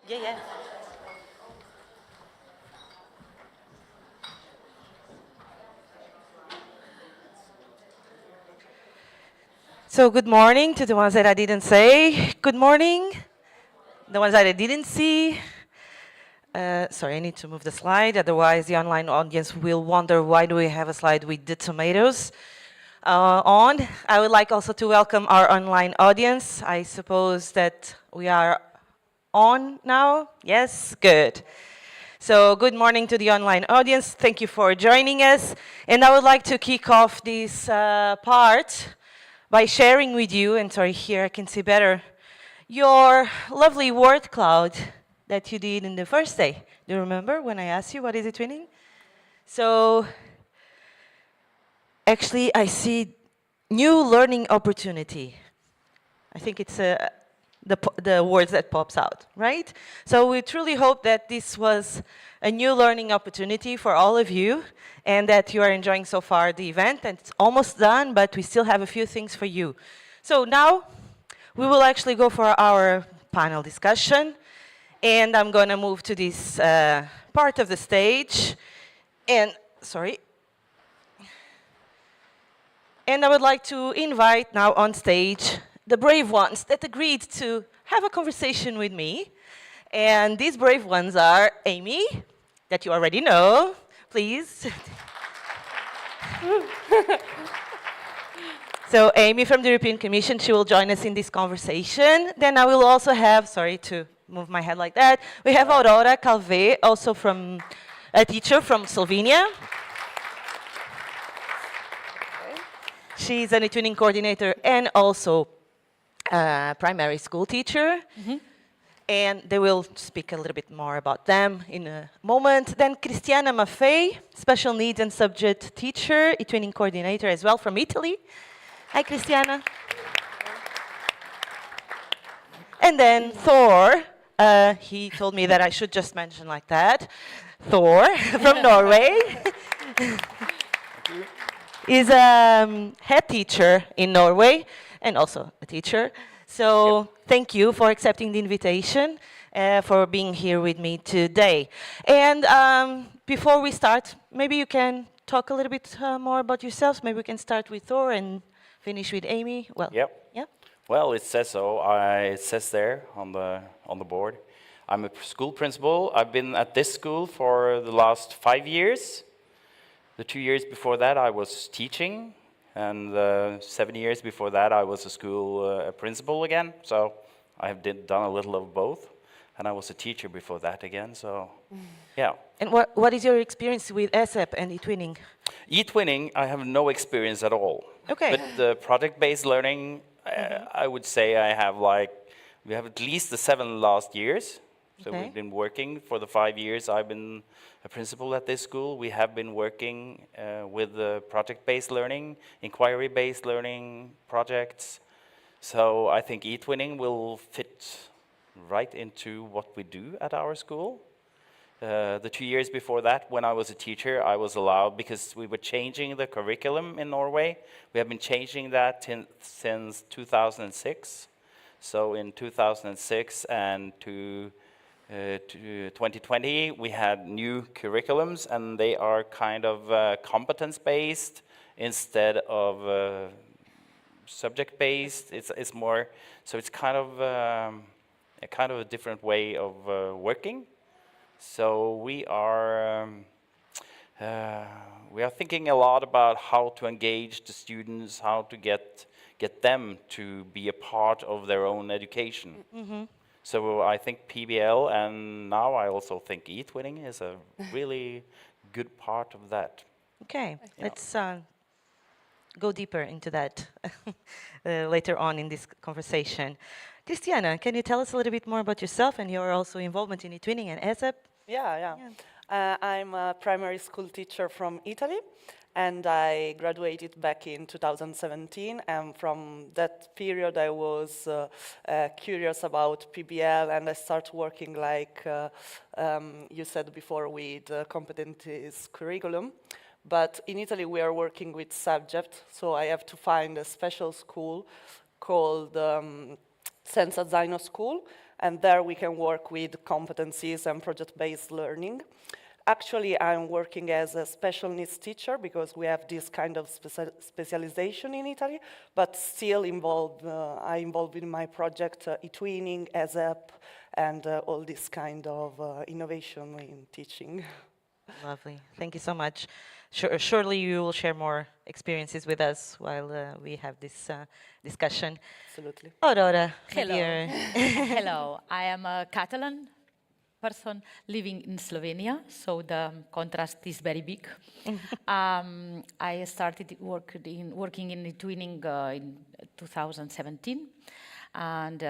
Yeah, yeah. So good morning to the ones that I didn't say. Good morning. The ones that I didn't see. Sorry, I need to move the slide. Otherwise, the online audience will wonder why do we have a slide with the tomatoes on. I would like also to welcome our online audience. I suppose that we are on now. Yes, good. So good morning to the online audience. Thank you for joining us. And I would like to kick off this part by sharing with you, and sorry, here I can see better, your lovely word cloud that you did in the first day. Do you remember when I asked you what is eTwinning? So actually I see new learning opportunity. I think it's the words that pops out, right? So we truly hope that this was a new learning opportunity for all of you and that you are enjoying so far the event. And it's almost done, but we still have a few things for you. So now we will actually go for our panel discussion. And I'm going to move to this part of the stage. And, sorry. And I would like to invite now on stage the brave ones that agreed to have a conversation with me. And these brave ones are Amy, that you already know, please. So Amy from the European Commission, she will join us in this conversation. Then I will also have, sorry to move my head like that, we have Aurora Calvé, also from a teacher from Slovenia. She's an eTwinning coordinator and also a primary school teacher. And they will speak a little bit more about them in a moment. Then Cristiana Maffei, special needs and subject teacher, eTwinning coordinator as well from Italy. Hi, Cristiana. And then Thor, he told me that I should just mention like that. Thor from Norway. Is a head teacher in Norway and also a teacher. So thank you for accepting the invitation, for being here with me today. And before we start, maybe you can talk a little bit more about yourselves. Maybe we can start with Thor and finish with Amy. Well, Yep. yeah. Well, it says so. It says there on the board. I'm a school principal. I've been at this school for the last 5 years. The 2 years before that, I was teaching, and 7 years before that, I was a school principal again. So I have done a little of both, and I was a teacher before that again. So, yeah. And what is your experience with ECEC and eTwinning? eTwinning, I have no experience at all. Okay. But the project-based learning, I would say we have at least the 7 last years. So Okay. we've been working for the 5 years I've been a principal at this school. We have been working with the project-based learning, inquiry-based learning projects. So I think eTwinning will fit right into what we do at our school. The 2 years before that, when I was a teacher, I was allowed, because we were changing the curriculum in Norway. We have been changing that since 2006. So in 2006 and to 2020, we had new curriculums, and they are kind of competence-based instead of subject-based. It's more, so it's kind of a different way of working. So we are thinking a lot about how to engage the students, how to get them to be a part of their own education. So I think PBL, and now I also think eTwinning is a really good part of that. Okay, let's go deeper into that later on in this conversation. Christiana, can you tell us a little bit more about yourself and your also involvement in eTwinning and ESEP? Yeah. I'm a primary school teacher from Italy, and I graduated back in 2017. And from that period, I was curious about PBL, and I started working, like you said before, with competencies curriculum. But in Italy, we are working with subject, so I have to find a special school called Senza Zaino School, and there we can work with competencies and project-based learning. Actually, I'm working as a special needs teacher because we have this kind of specialization in Italy, but still I involved in my project eTwinning, ECEC, and all this kind of innovation in teaching. Lovely. Thank you so much. Surely you will share more experiences with us while we have this discussion. Absolutely. Aurora, my Hello. dear. Hello. I am a Catalan person living in Slovenia, so the contrast is very big. I started working in eTwinning in 2017, and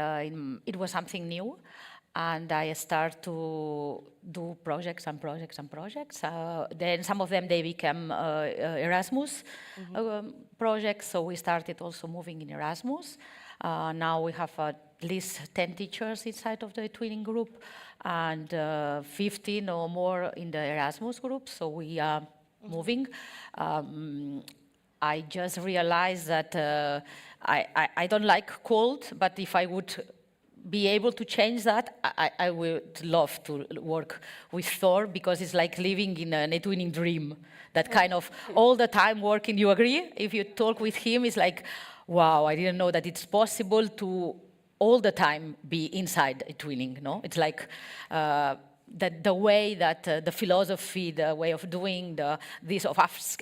it was something new. And I start to do projects and projects and projects. Then some of them, they became Erasmus projects, so we started also moving in Erasmus. Now we have at least 10 teachers inside of the eTwinning group and 15 or more in the Erasmus group, so we are moving. I just realized that I don't like cold, but if I would be able to change that, I would love to work with Thor, because it's like living in an eTwinning dream. That kind of all the time working, you agree? If you talk with him, it's like, wow, I didn't know that it's possible to all the time be inside eTwinning, no? It's like the way that the philosophy, the way of doing this of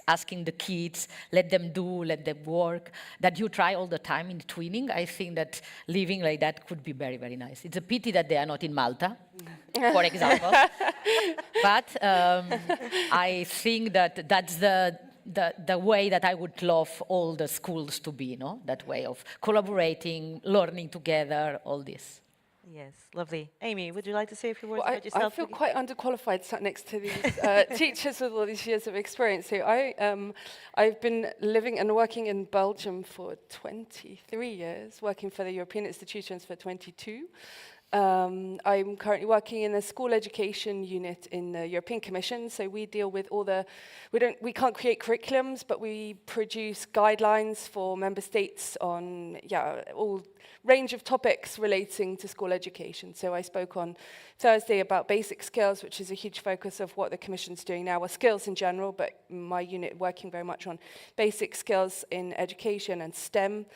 asking the kids, let them do, let them work, that you try all the time in eTwinning. I think that living like that could be very, very nice. It's a pity that they are not in Malta, for example. But I think that that's the way that I would love all the schools to be, no? That way of collaborating, learning together, all this. Yes, lovely. Amy, would you like to say a few words Well, about yourself? I feel quite underqualified sat next to these teachers with all these years of experience. So I've been living and working in Belgium for 23 years, working for the European institutions for 22. I'm currently working in a school education unit in the European Commission. So we deal with all we can't create curriculums, but we produce guidelines for member states on, all range of topics relating to school education. So I spoke on Thursday about basic skills, which is a huge focus of what the Commission's doing now, well, skills in general, but my unit working very much on basic skills in education and STEM.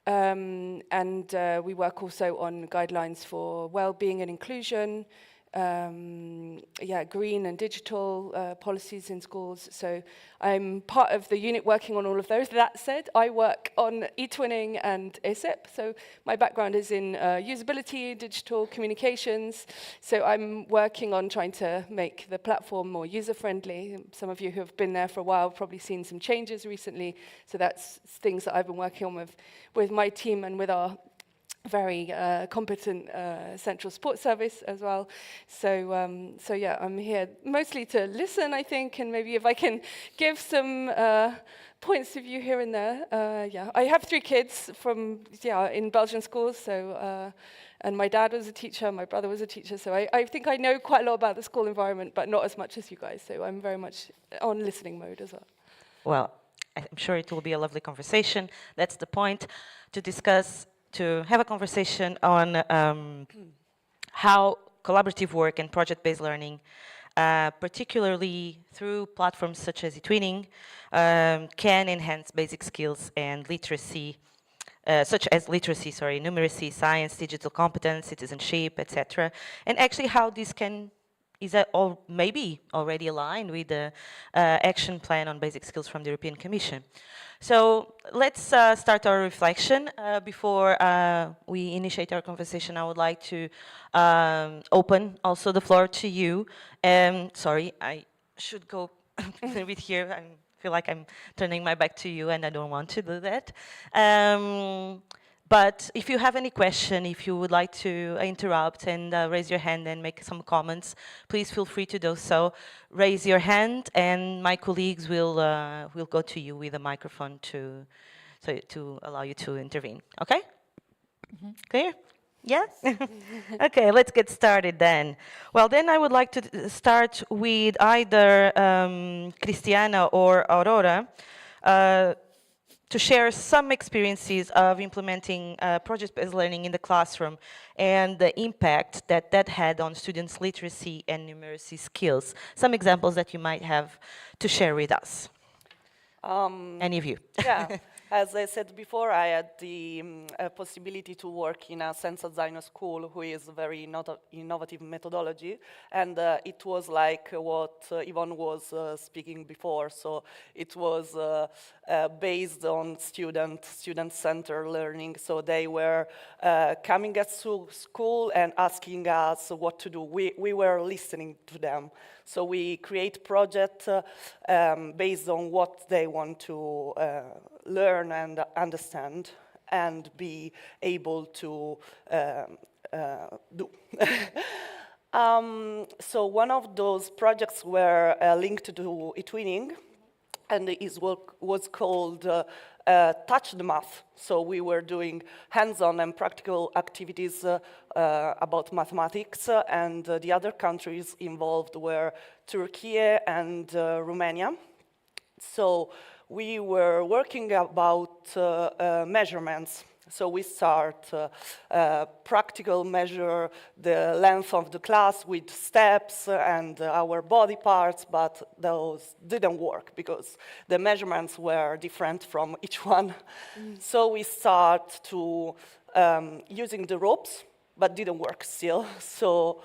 And we work also on guidelines for well-being and inclusion, green and digital policies in schools. So I'm part of the unit working on all of those. That said, I work on eTwinning and ECEC. So my background is in usability, digital communications. So I'm working on trying to make the platform more user-friendly. Some of you who have been there for a while have probably seen some changes recently. So that's things that I've been working on with my team and with our very competent central support service as well. So I'm here mostly to listen, I think, and maybe if I can give some points of view here and there. I have 3 kids from in Belgian schools, so and my dad was a teacher, my brother was a teacher, so I think I know quite a lot about the school environment, but not as much as you guys. So I'm very much on listening mode as well. Well, I'm sure it will be a lovely conversation. That's the point, to have a conversation on how collaborative work and project-based learning, particularly through platforms such as eTwinning, can enhance basic skills and literacy, such as literacy, numeracy, science, digital competence, citizenship, etc. And actually how this is maybe already aligned with the action plan on basic skills from the European Commission. So let's start our reflection. Before we initiate our conversation, I would like to open also the floor to you. Sorry, I should go a little bit here. I feel like I'm turning my back to you, and I don't want to do that. But if you have any question, if you would like to interrupt and raise your hand and make some comments, please feel free to do so. Raise your hand, and my colleagues will go to you with a microphone to allow you to intervene. Okay? Clear? Yes? Okay, let's get started then. Well, then I would like to start with either Cristiana or Aurora. to share some experiences of implementing project-based learning in the classroom and the impact that that had on students' literacy and numeracy skills. Some examples that you might have to share with us. Any of you? Yeah, as I said before, I had the possibility to work in a Senza Zaino school, who is a very innovative methodology, and it was like what Yvonne was speaking before. So it was based on student-centered learning. So they were coming at school and asking us what to do. We were listening to them. So we create projects based on what they want to learn and understand and be able to do. So one of those projects were linked to eTwinning, and his work was called Touch the Math. So we were doing hands-on and practical activities about mathematics, and the other countries involved were Turkey and Romania. So we were working about measurements. So we start practical measure the length of the class with steps and our body parts, but those didn't work because the measurements were different from each one. So we start to using the ropes, but didn't work still. So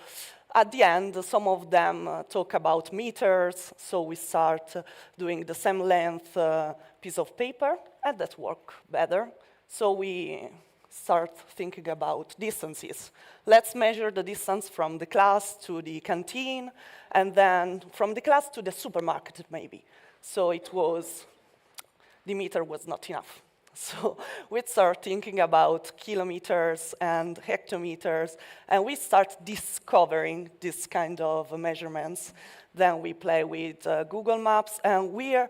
at the end, some of them talk about meters, so we start doing the same length piece of paper, and that worked better. So we start thinking about distances. Let's measure the distance from the class to the canteen, and then from the class to the supermarket, maybe. So the meter was not enough. So we start thinking about kilometers and hectometers, and we start discovering this kind of measurements. Then we play with Google Maps, and we're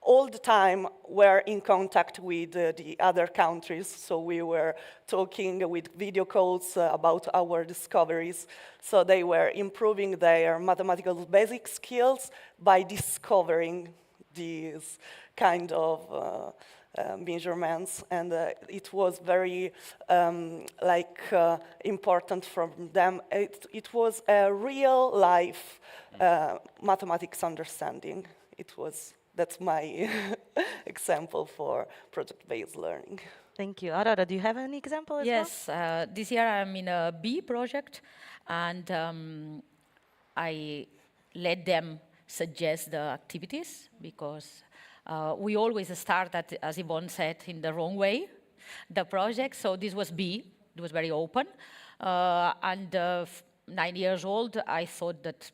all the time we're in contact with the other countries. So we were talking with video calls about our discoveries. So they were improving their mathematical basic skills by discovering these kind of measurements, and it was very important from them. It was a real life mathematics understanding. That's my example for project-based learning. Thank you. Aurora, do you have any example as well? Yes, this year I'm in a B project, and I let them suggest the activities because we always start, as Yvonne said, in the wrong way, the project. So this was B. It was very open. 9 years old, I thought that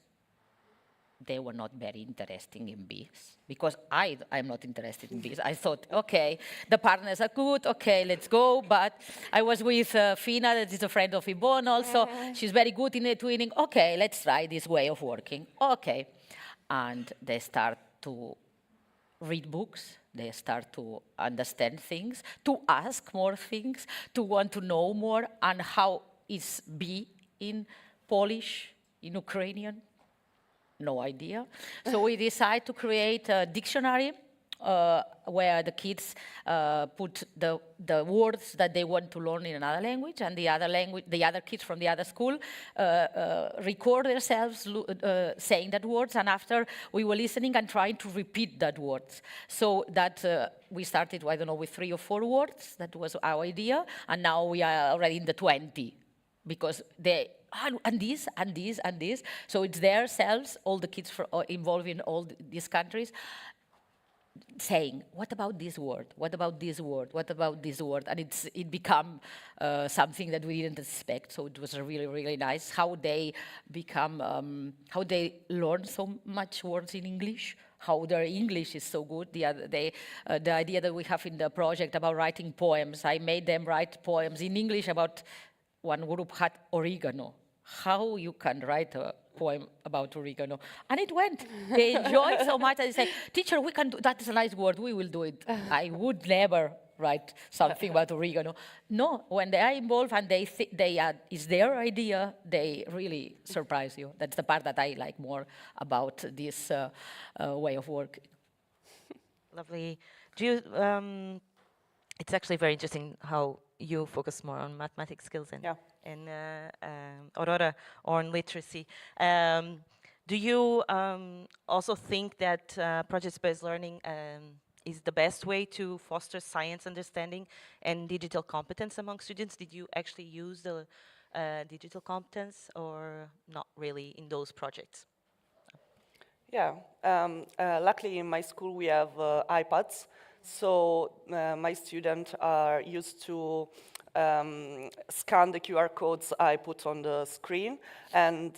they were not very interested in bees because I'm not interested in bees. I thought, okay, the partners are good, okay, let's go. But I was with Fina, that is a friend of Yvonne also. She's very good in eTwinning. Okay, let's try this way of working. Okay. And they start to read books, they start to understand things, to ask more things, to want to know more, and how is bee in Polish, in Ukrainian? No idea. So we decide to create a dictionary where the kids put the words that they want to learn in another language, and the other kids from the other school record themselves saying that words, and after we were listening and trying to repeat that words. So that we started, I don't know, with 3 or 4 words. That was our idea, and now we are already in the 20 because they. And this, and this, and this. So it's themselves, all the kids involved in all these countries, saying, what about this word? What about this word? What about this word? And it became something that we didn't expect. So it was really, really nice how they become, how they learn so much words in English, how their English is so good. The idea that we have in the project about writing poems, I made them write poems in English about. One group had oregano. How you can write a poem about oregano? And it went. They enjoyed so much. And they say, teacher, we can do that. Is a nice word. We will do it. I would never write something about oregano. No, when they are involved and it's their idea, they really surprise you. That's the part that I like more about this way of work. Lovely. Do you, it's actually very interesting how you focus more on mathematics skills Yeah. and Aurora on literacy. Do you also think that project-based learning is the best way to foster science understanding and digital competence among students? Did you actually use the digital competence or not really in those projects? Yeah, luckily in my school we have iPads, so my students are used to scan the QR codes I put on the screen and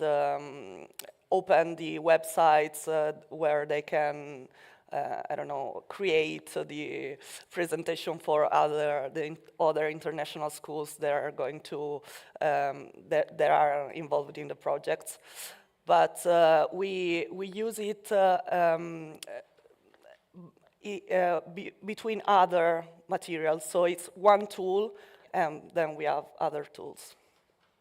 open the websites where they can, I don't know, create the presentation for other international schools that are going to, that are involved in the projects. But we use it between other materials. So it's one tool, and then we have other tools.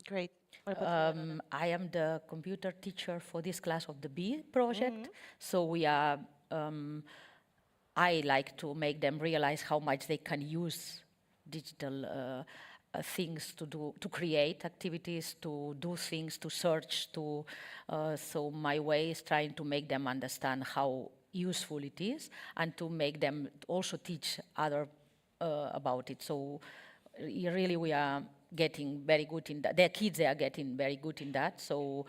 Great. What about you? I am the computer teacher for this class of the B project. So we are, I like to make them realize how much they can use digital things to create activities, to do things, to search, so my way is trying to make them understand how useful it is and to make them also teach other about it. So really we are getting very good in that. Their kids, they are getting very good in that. So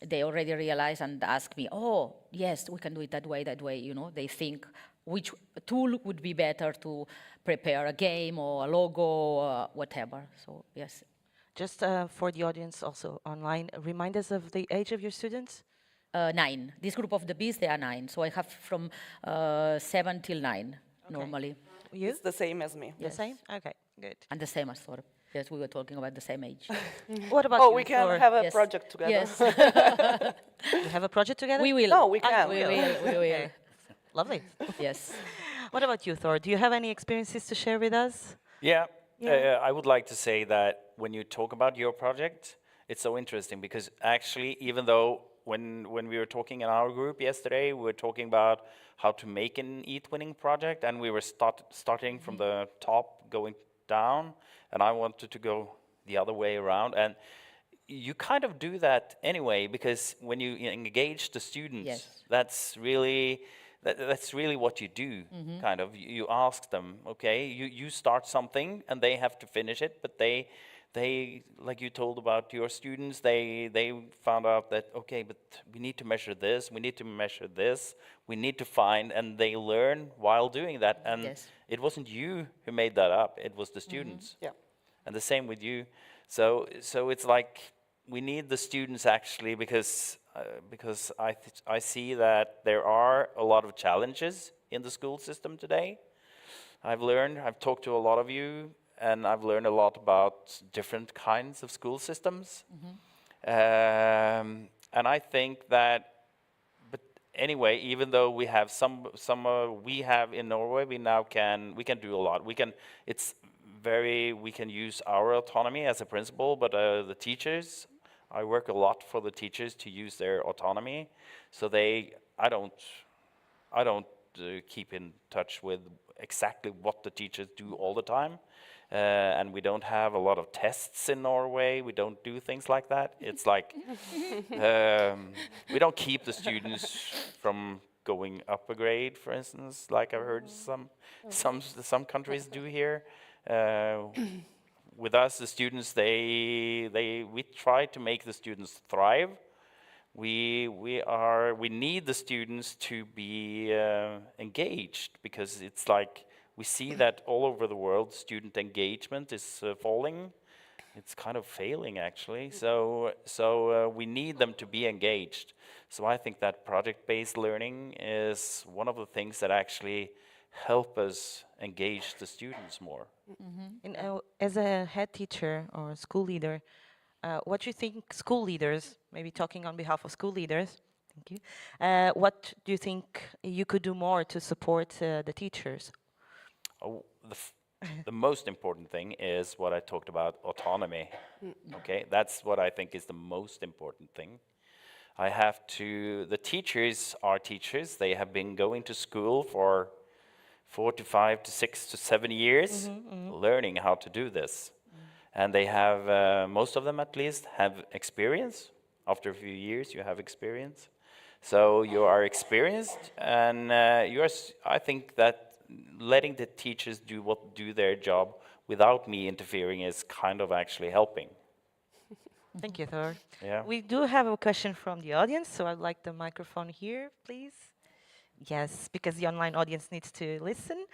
they already realize and ask me, oh, yes, we can do it that way, you know. They think which tool would be better to prepare a game or a logo or whatever. So, yes. Just for the audience also online, remind us of the age of your students. 9. This group of the bees, they are 9. So I have from 7 till 9 normally. You? It's the same as me. The same? Okay, good. And the same as Thor. Yes, we were talking about the same age. What about Oh, you? we can Thor? have a Yes. project together. Yes, You have a project together? we will. No, we can. We will. Okay. Lovely. Yes. What about you, Thor? Do you have any experiences to share with us? Yeah, Yeah. I would like to say that when you talk about your project, it's so interesting because actually, even though when we were talking in our group yesterday, we were talking about how to make an eTwinning project, and we were starting from the top, going down, and I wanted to go the other way around. And you kind of do that anyway, because when you engage the students, Yes. that's really what you do, kind of. You ask them, okay, you start something and they have to finish it, but they like you told about your students, they found out that, okay, but we need to measure this, we need to measure this, we need to find, and they learn while doing that. And Yes. it wasn't you who made that up, it was the students. Yeah. And the same with you. So it's like we need the students actually, because I see that there are a lot of challenges in the school system today. I've talked to a lot of you, and I've learned a lot about different kinds of school systems. And I think that, but anyway, even though we have we have in Norway, we can do a lot. We can use our autonomy as a principal, but the teachers, I work a lot for the teachers to use their autonomy. So I don't keep in touch with exactly what the teachers do all the time. And we don't have a lot of tests in Norway. We don't do things like that. It's like, we don't keep the students from going up a grade, for instance, like I've heard some countries do here. With us, the students, we try to make the students thrive. We need the students to be engaged, because it's like we see that all over the world, student engagement is falling. It's kind of failing, actually. So we need them to be engaged. So I think that project-based learning is one of the things that actually help us engage the students more. And as a head teacher or school leader, what do you think school leaders, maybe talking on behalf of school leaders, thank you, what do you think you could do more to support the teachers? Oh, the most important thing is what I talked about, autonomy. Okay, that's what I think is the most important thing. The teachers are teachers. They have been going to school for 4 to 5 to 6 to 7 years learning how to do this. And they have, most of them at least, have experience. After a few years, you have experience. So you are experienced, and I think that letting the teachers do their job without me interfering is kind of actually helping. Thank you, Thor. Yeah. We do have a question from the audience, so I'd like the microphone here, please. Yes, because the online audience needs to listen.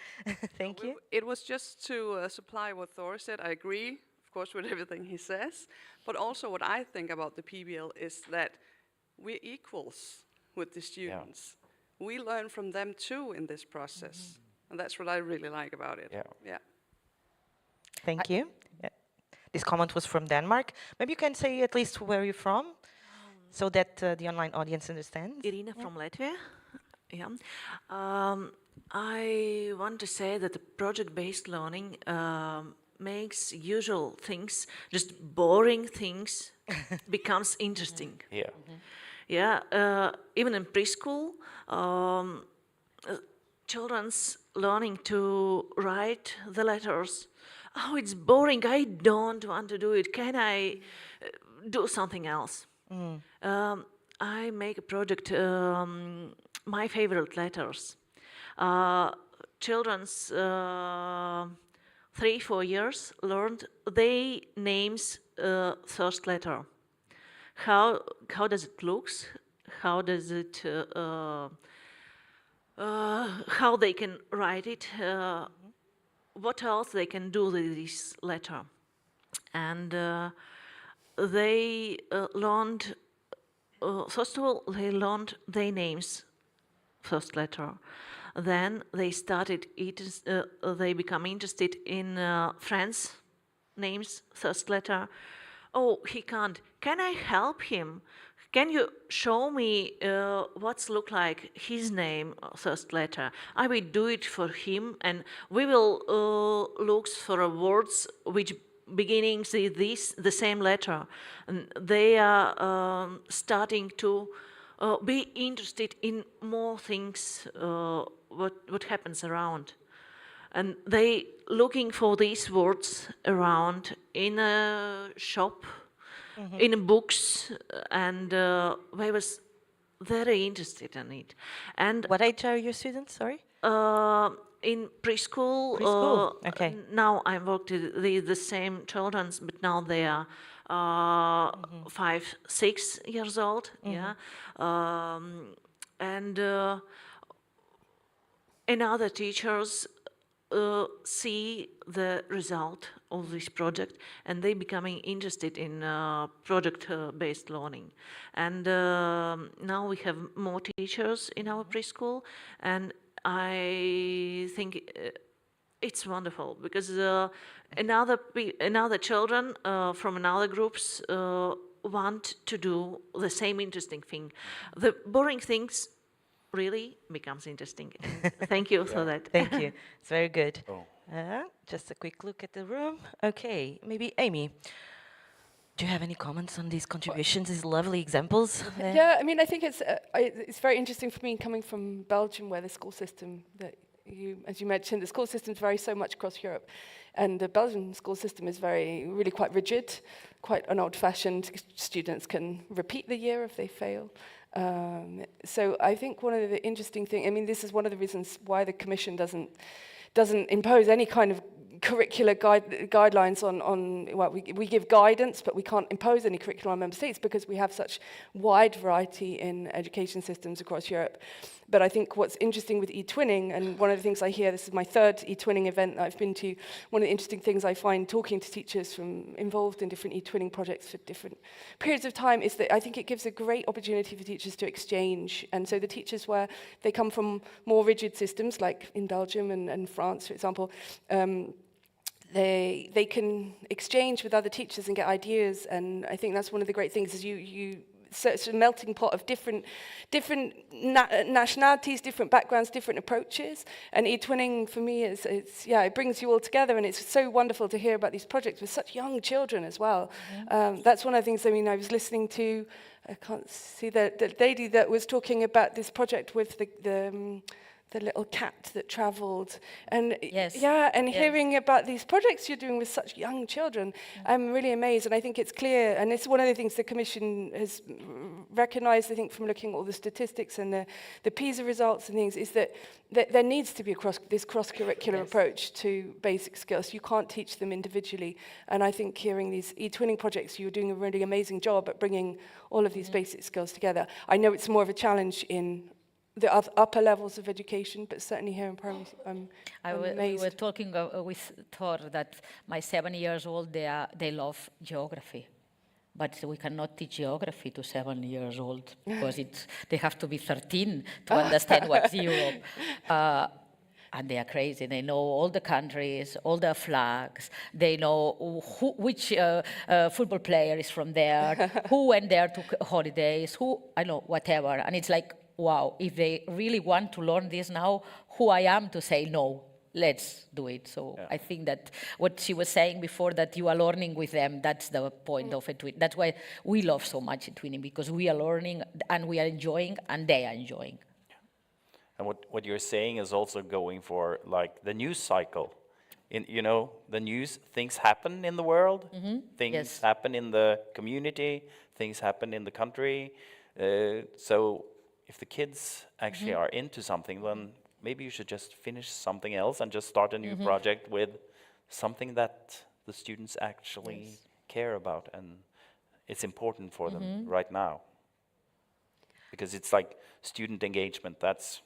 Thank you. It was just to supply what Thor said. I agree, of course, with everything he says. But also what I think about the PBL is that we're equals with the students. Yeah. We learn from them too in this process. And that's what I really like about it. Yeah. Thank you. Yeah. This comment was from Denmark. Maybe you can say at least where you're from, so that the online audience understands. Irina from Latvia. Yeah. I want to say that the project-based learning makes usual things, just boring things, becomes interesting. Yeah. Yeah. Even in preschool, children's learning to write the letters. Oh, it's boring. I don't want to do it. Can I do something else? I make a project, my favorite letters. Children's 3-4 years learned they names first letter. How does it looks? How does it? How they can write it? What else they can do with this letter? And they learned. First of all, they learned their names, first letter. Then they started. They become interested in friends' names, first letter. Oh, he can't. Can I help him? Can you show me what's look like his name, first letter? I will do it for him, and we will look for words which beginnings with the same letter. And they are starting to be interested in more things, what happens around. And they looking for these words around in a shop, in books, and I was very interested in it. And What age are your students, sorry? in preschool, Okay. now I work with the same children, but now they are 5-6 years old. Yeah, and other teachers see the result of this project, and they becoming interested in project-based learning. And now we have more teachers in our preschool, and I think it's wonderful because another children from another groups want to do the same interesting thing. The boring things really becomes interesting. And thank you for that. Thank you. It's very good. Oh. Just a quick look at the room. Okay, maybe Amy. Do you have any comments on these contributions, these lovely examples? Yeah, I mean, I think it's very interesting for me coming from Belgium, where the school system that as you mentioned, the school system varies so much across Europe, and the Belgian school system is really quite rigid, quite an old-fashioned. Students can repeat the year if they fail. So I think one of the interesting things, I mean, this is one of the reasons why the Commission doesn't impose any kind of curricular guidelines on well, we give guidance, but we can't impose any curriculum on member states because we have such wide variety in education systems across Europe. But I think what's interesting with eTwinning, and one of the things I hear, this is my third eTwinning event I've been to, one of the interesting things I find talking to teachers involved in different eTwinning projects for different periods of time is that I think it gives a great opportunity for teachers to exchange. And so the teachers where they come from more rigid systems, like in Belgium and France, for example, they can exchange with other teachers and get ideas, and I think that's one of the great things is so it's a melting pot of different nationalities, different backgrounds, different approaches. And eTwinning for me it brings you all together, and it's so wonderful to hear about these projects with such young children as well. Mm-hmm. That's one of the things. I mean, I was listening to, I can't see the lady that was talking about this project with the little cat that travelled, and Yes. yeah, and Yes. hearing about these projects you're doing with such young children, I'm really amazed, and I think it's clear, and it's one of the things the Commission has recognised, I think, from looking at all the statistics and the PISA results and things, is that there needs to be this cross-curricular approach to basic skills. You can't teach them individually, and I think hearing these eTwinning projects, you're doing a really amazing job at bringing all of these basic skills together. I know it's more of a challenge in the upper levels of education, but certainly here in primary, I'm We amazed. were talking with Thor that my 7 years old, they love geography. But we cannot teach geography to 7 years old because they have to be 13 to understand what's Europe. And they are crazy. They know all the countries, all the flags. They know which football player is from there, who went there to holidays, whatever. And it's like, wow, if they really want to learn this now, who I am to say no, let's do it. So I think that what she was saying before, that you are learning with them, that's the point of eTwinning. That's why we love so much eTwinning, because we are learning and we are enjoying and they are enjoying. And what you're saying is also going for like the news cycle. The news, things happen in the world, things happen in the community, things happen in the country. So if the kids actually are into something, then maybe you should just finish something else and just start a new project with something that the students actually care about, and it's important for them right now. Because it's like student engagement, that's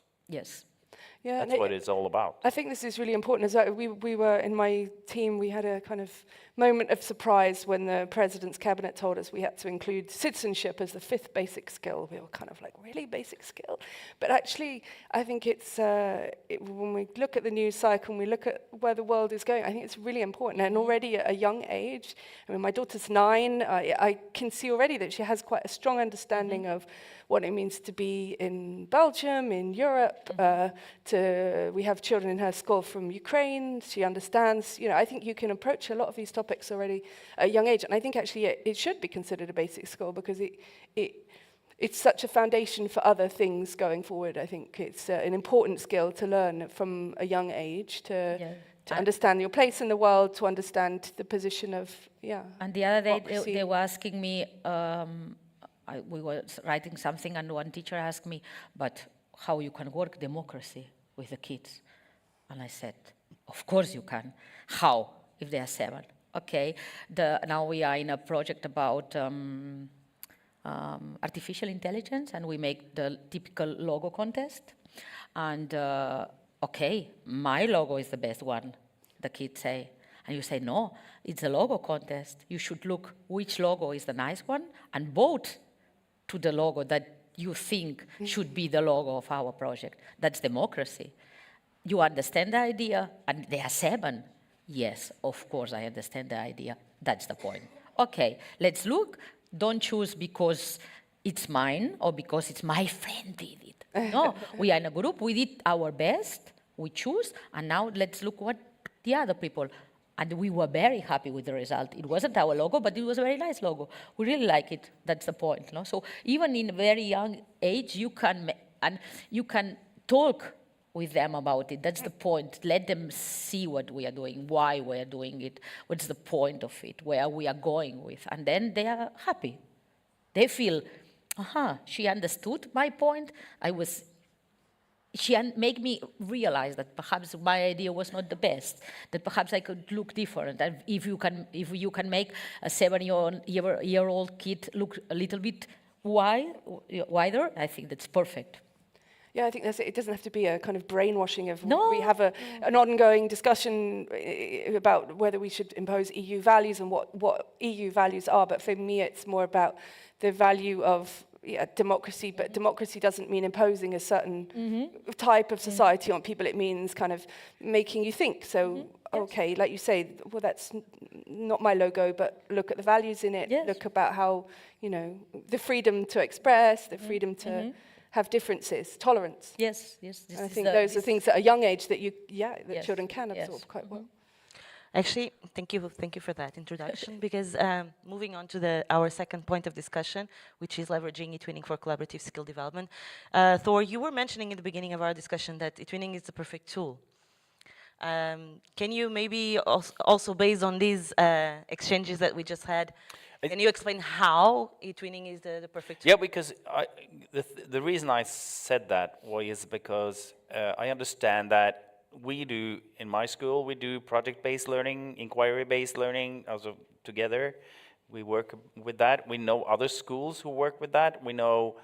what it's all about. I think this is really important. As we were, in my team, we had a kind of moment of surprise when the President's Cabinet told us we had to include citizenship as the 5th basic skill. We were kind of like, really, basic skill? But actually, I think it's, when we look at the news cycle and we look at where the world is going, I think it's really important. And already at a young age, I mean, my daughter's 9, I can see already that she has quite a strong understanding of what it means to be in Belgium, in Europe. We have children in her school from Ukraine. She understands, I think you can approach a lot of these topics already at a young age. And I think actually it should be considered a basic skill, because it's such a foundation for other things going forward. I think it's an important skill to learn from a young age to understand your place in the world, to understand the position of, And the other day, democracy. they were asking me, we were writing something, and one teacher asked me, but how you can work democracy with the kids? And I said, of course you can. How, if they are 7? Okay, now we are in a project about artificial intelligence, and we make the typical logo contest. And okay, my logo is the best one, the kids say. And you say, no, it's a logo contest. You should look which logo is the nice one and vote to the logo that you think should be the logo of our project. That's democracy. You understand the idea, and they are 7. Yes, of course I understand the idea. That's the point. Okay, let's look. Don't choose because it's mine or because it's my friend did it. No, we are in a group, we did our best, we choose, and now let's look what the other people. And we were very happy with the result. It wasn't our logo, but it was a very nice logo. We really like it. That's the point. No? So even in a very young age, you can talk with them about it. That's the point. Let them see what we are doing, why we are doing it, what's the point of it, where we are going with. And then they are happy. They feel, she understood my point. She made me realize that perhaps my idea was not the best, that perhaps I could look different. And if you can make a 7-year-old kid look a little bit wider, I think that's perfect. Yeah, I think that's it. It doesn't have to be a kind of brainwashing of. No. We have an ongoing discussion about whether we should impose EU values and what EU values are. But for me, it's more about the value of democracy. But democracy doesn't mean imposing a certain type of society on people. It means kind of making you think. So, okay, like you say, well, that's not my logo, but look at the values in it. Yes. Look about how, the freedom to express, the freedom to have differences, tolerance. Yes. And I think those are things at a young age that children can absorb quite well. Actually, thank you for that introduction. Because moving on to our second point of discussion, which is leveraging eTwinning for collaborative skill development. Thor, you were mentioning in the beginning of our discussion that eTwinning is the perfect tool. Can you maybe also based on these exchanges that we just had, can you explain how eTwinning is the perfect tool? Yeah, because the reason I said that was because I understand that we do, in my school, we do project-based learning, inquiry-based learning, also together. We work with that. We know other schools who work with that. We know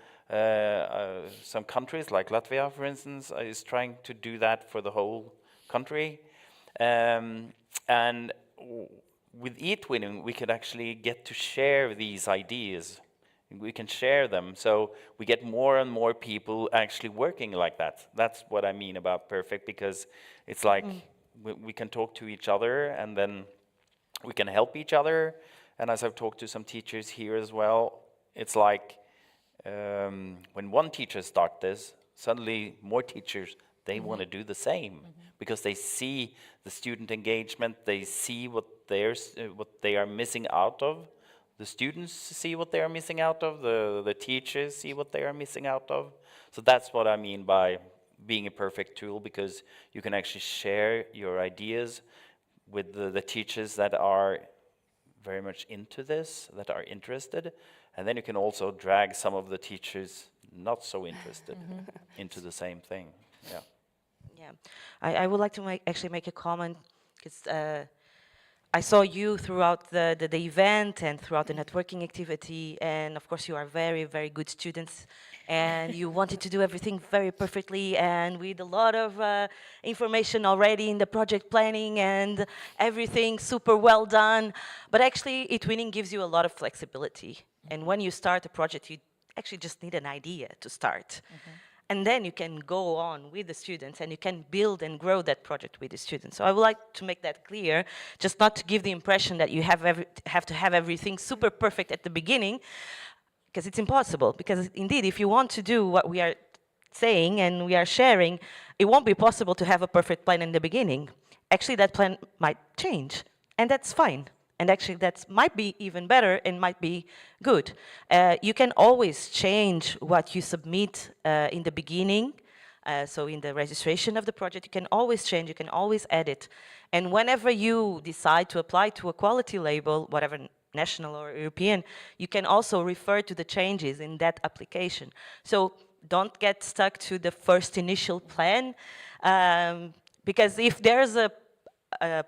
some countries, like Latvia, for instance, is trying to do that for the whole country. And with eTwinning, we could actually get to share these ideas. We can share them, so we get more and more people actually working like that. That's what I mean about perfect, because it's like we can talk to each other, and then we can help each other. And as I've talked to some teachers here as well, it's like when one teacher starts this, suddenly more teachers, they want to do the same, because they see the student engagement, they see what they are missing out of. The students see what they are missing out of, the teachers see what they are missing out of. So that's what I mean by being a perfect tool, because you can actually share your ideas with the teachers that are very much into this, that are interested, and then you can also drag some of the teachers not so interested into the same thing. Yeah. Yeah, I would like to actually make a comment, because I saw you throughout the event and throughout the networking activity, and of course you are very, very good students, and you wanted to do everything very perfectly and with a lot of information already in the project planning and everything super well done. But actually, eTwinning gives you a lot of flexibility. And when you start a project, you actually just need an idea to start. And then you can go on with the students and you can build and grow that project with the students. So I would like to make that clear, just not to give the impression that you have to have everything super perfect at the beginning, because it's impossible. Because indeed, if you want to do what we are saying and we are sharing, it won't be possible to have a perfect plan in the beginning. Actually, that plan might change, and that's fine. And actually, that might be even better and might be good. You can always change what you submit in the beginning. So in the registration of the project, you can always change, you can always edit. And whenever you decide to apply to a quality label, whatever national or European, you can also refer to the changes in that application. So don't get stuck to the first initial plan, because if there's a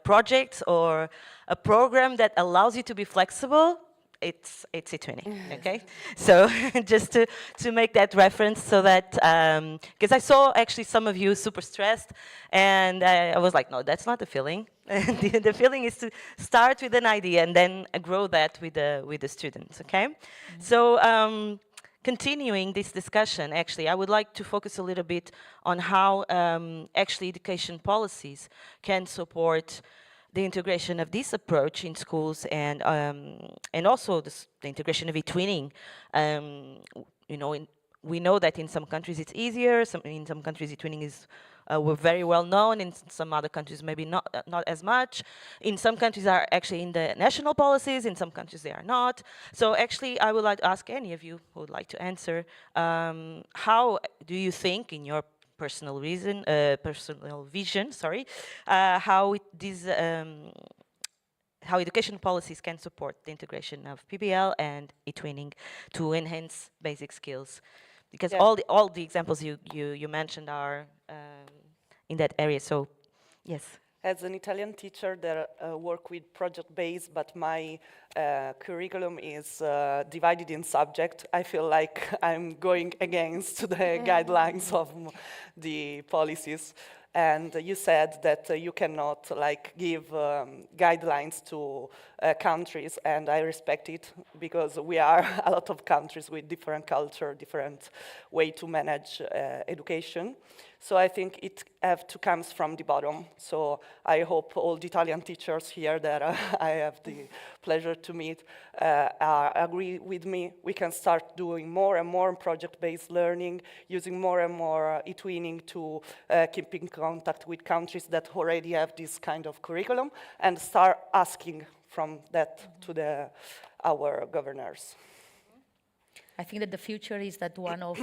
project or a program that allows you to be flexible, it's eTwinning, okay? So just to make that reference, so that, because I saw actually some of you super stressed, and I was like, no, that's not the feeling. The feeling is to start with an idea and then grow that with the students, okay? So continuing this discussion, actually, I would like to focus a little bit on how actually education policies can support the integration of this approach in schools, and also the integration of eTwinning. You know, we know that in some countries it's easier. In some countries eTwinning is were very well known. In some other countries maybe not as much. In some countries are actually in the national policies. In some countries they are not. So actually, I would like to ask any of you who would like to answer. How do you think, in your personal vision, sorry, how education policies can support the integration of PBL and eTwinning to enhance basic skills? Because all the examples you mentioned are in that area. So, yes. As an Italian teacher, that work with project-based, but my curriculum is divided in subject. I feel like I'm going against the guidelines of the policies. And you said that you cannot give guidelines to countries, and I respect it, because we are a lot of countries with different culture, different way to manage education. So I think it have to come from the bottom. So I hope all the Italian teachers here that I have the pleasure to meet agree with me. We can start doing more and more project-based learning, using more and more eTwinning to keep in contact with countries that already have this kind of curriculum and start asking from that to our governors. I think that the future is that one of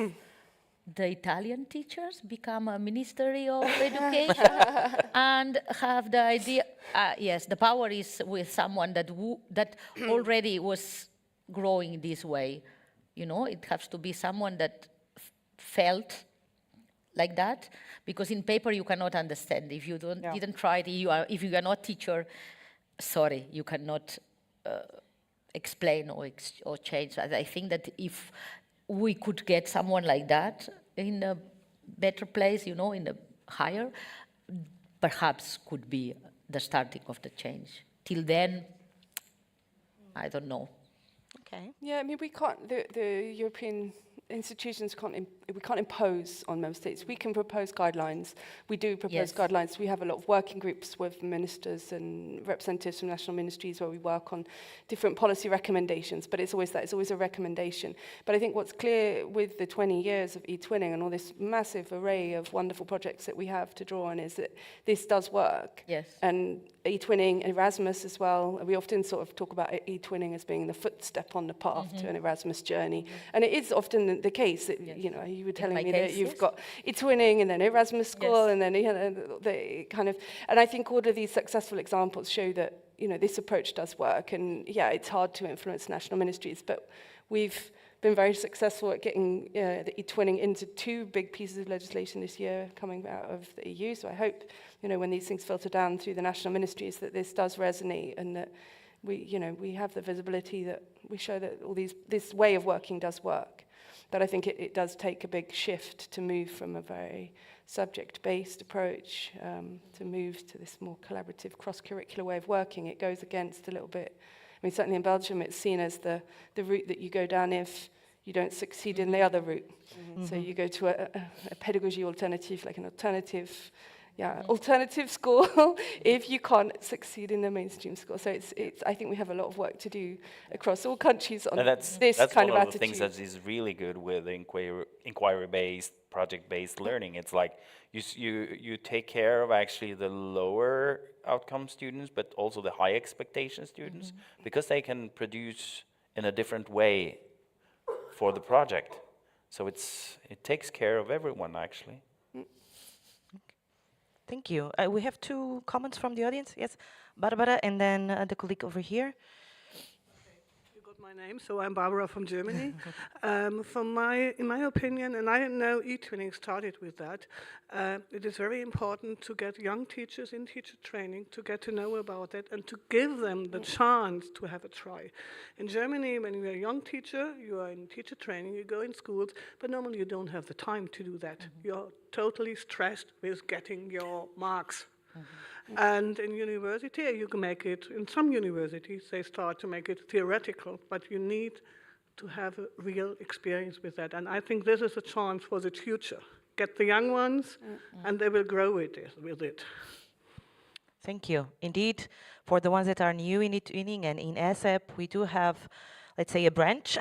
the Italian teachers become a Ministry of Education and have the idea, yes, the power is with someone that already was growing this way. You know, it has to be someone that felt like that, because in paper you cannot understand. If you didn't try it, if you are not teacher, sorry, you cannot explain or change. I think that if we could get someone like that in a better place, you know, in a higher, perhaps could be the starting of the change. Till then, I don't know. Okay. Yeah, I mean, we can't, the European institutions we can't impose on member states. We can propose guidelines. We do propose guidelines. We have a lot of working groups with ministers and representatives from national ministries where we work on different policy recommendations, but it's always that, it's always a recommendation. But I think what's clear with the 20 years of eTwinning and all this massive array of wonderful projects that we have to draw on is that this does work. Yes. And eTwinning, Erasmus as well. We often sort of talk about eTwinning as being the footstep on the path to an Erasmus journey. And it is often the case that, you know, you were telling me that you've got eTwinning and then Erasmus School and then, you know, the kind of, and I think all of these successful examples show that, you know, this approach does work. And yeah, it's hard to influence national ministries, but we've been very successful at getting the eTwinning into 2 big pieces of legislation this year coming out of the EU. So I hope, you know, when these things filter down through the national ministries, that this does resonate and that we, you know, we have the visibility that we show that all this way of working does work. But I think it does take a big shift to move from a very subject-based approach to move to this more collaborative, cross-curricular way of working. It goes against a little bit, I mean, certainly in Belgium, it's seen as the route that you go down if you don't succeed in the other route. So you go to a pedagogy alternative, like an alternative school if you can't succeed in the mainstream school. So it's I think we have a lot of work to do across all countries on that's this kind of one of attitude. the things that is really good with inquiry-based, project-based learning. It's like you take care of actually the lower outcome students, but also the high expectation students, because they can produce in a different way for the project. So it takes care of everyone actually. Thank you. We have 2 comments from the audience. Yes, Barbara, and then the colleague over here. You got my name, so I'm Barbara from Germany. In my opinion, and I know eTwinning started with that, it is very important to get young teachers in teacher training, to get to know about it, and to give them the chance to have a try. In Germany, when you're a young teacher, you are in teacher training, you go in schools, but normally you don't have the time to do that. You're totally stressed with getting your marks. And in university, you can make it, in some universities, they start to make it theoretical, but you need to have a real experience with that. And I think this is a chance for the future. Get the young ones, and they will grow with it. Thank you. Indeed, for the ones that are new in eTwinning and in ECEC, we do have, let's say, a branch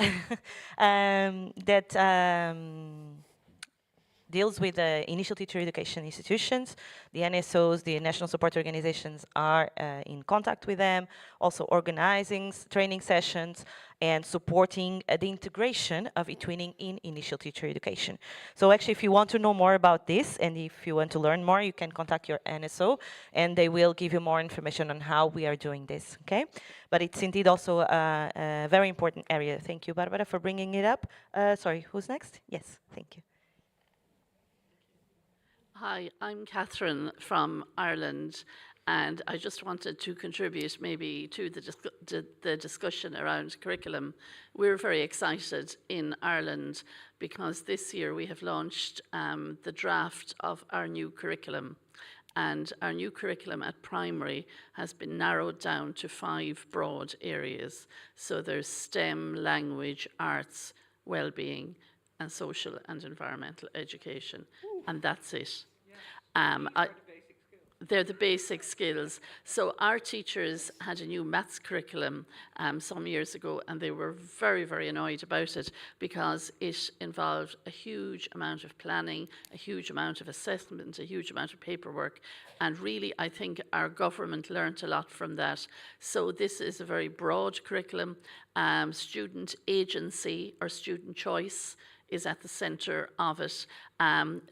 that deals with the initial teacher education institutions. The NSOs, the national support organizations, are in contact with them, also organizing training sessions and supporting the integration of eTwinning in initial teacher education. So actually, if you want to know more about this and if you want to learn more, you can contact your NSO and they will give you more information on how we are doing this, okay? But it's indeed also a very important area. Thank you, Barbara, for bringing it up. Sorry, who's next? Yes, thank you. Hi, I'm Catherine from Ireland, and I just wanted to contribute maybe to the discussion around curriculum. We're very excited in Ireland because this year we have launched the draft of our new curriculum. And our new curriculum at primary has been narrowed down to 5 broad areas. So there's STEM, language, arts, well-being, and social and environmental education. And that's it. they're the basic skills. So our teachers had a new maths curriculum some years ago, and they were very, very annoyed about it because it involved a huge amount of planning, a huge amount of assessment, a huge amount of paperwork. And really, I think our government learnt a lot from that. So this is a very broad curriculum. Student agency or student choice is at the centre of it.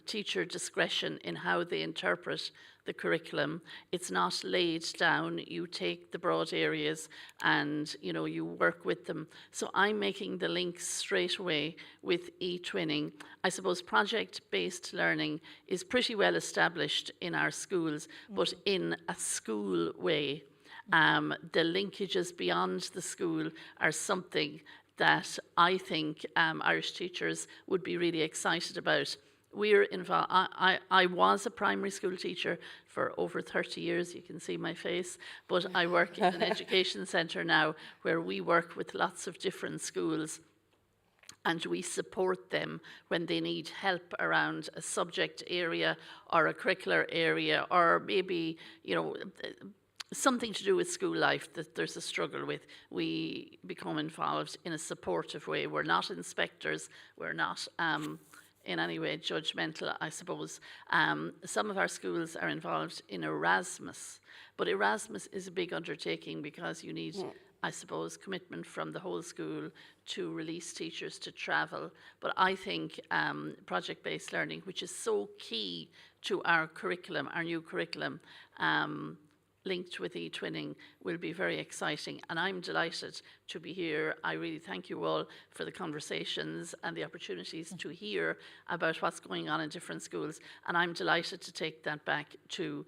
Teacher discretion in how they interpret the curriculum. It's not laid down. You take the broad areas and you work with them. So I'm making the links straight away with eTwinning. I suppose project-based learning is pretty well established in our schools, but in a school way. The linkages beyond the school are something that I think Irish teachers would be really excited about. We're involved. I was a primary school teacher for over 30 years. You can see my face, but I work in an education centre now where we work with lots of different schools, and we support them when they need help around a subject area or a curricular area, or maybe something to do with school life that there's a struggle with. We become involved in a supportive way. We're not inspectors. We're not in any way judgmental, I suppose. Some of our schools are involved in Erasmus, but Erasmus is a big undertaking because you need, I suppose, commitment from the whole school to release teachers to travel. But I think project-based learning, which is so key to our curriculum, our new curriculum, linked with eTwinning, will be very exciting. And I'm delighted to be here. I really thank you all for the conversations and the opportunities to hear about what's going on in different schools. And I'm delighted to take that back to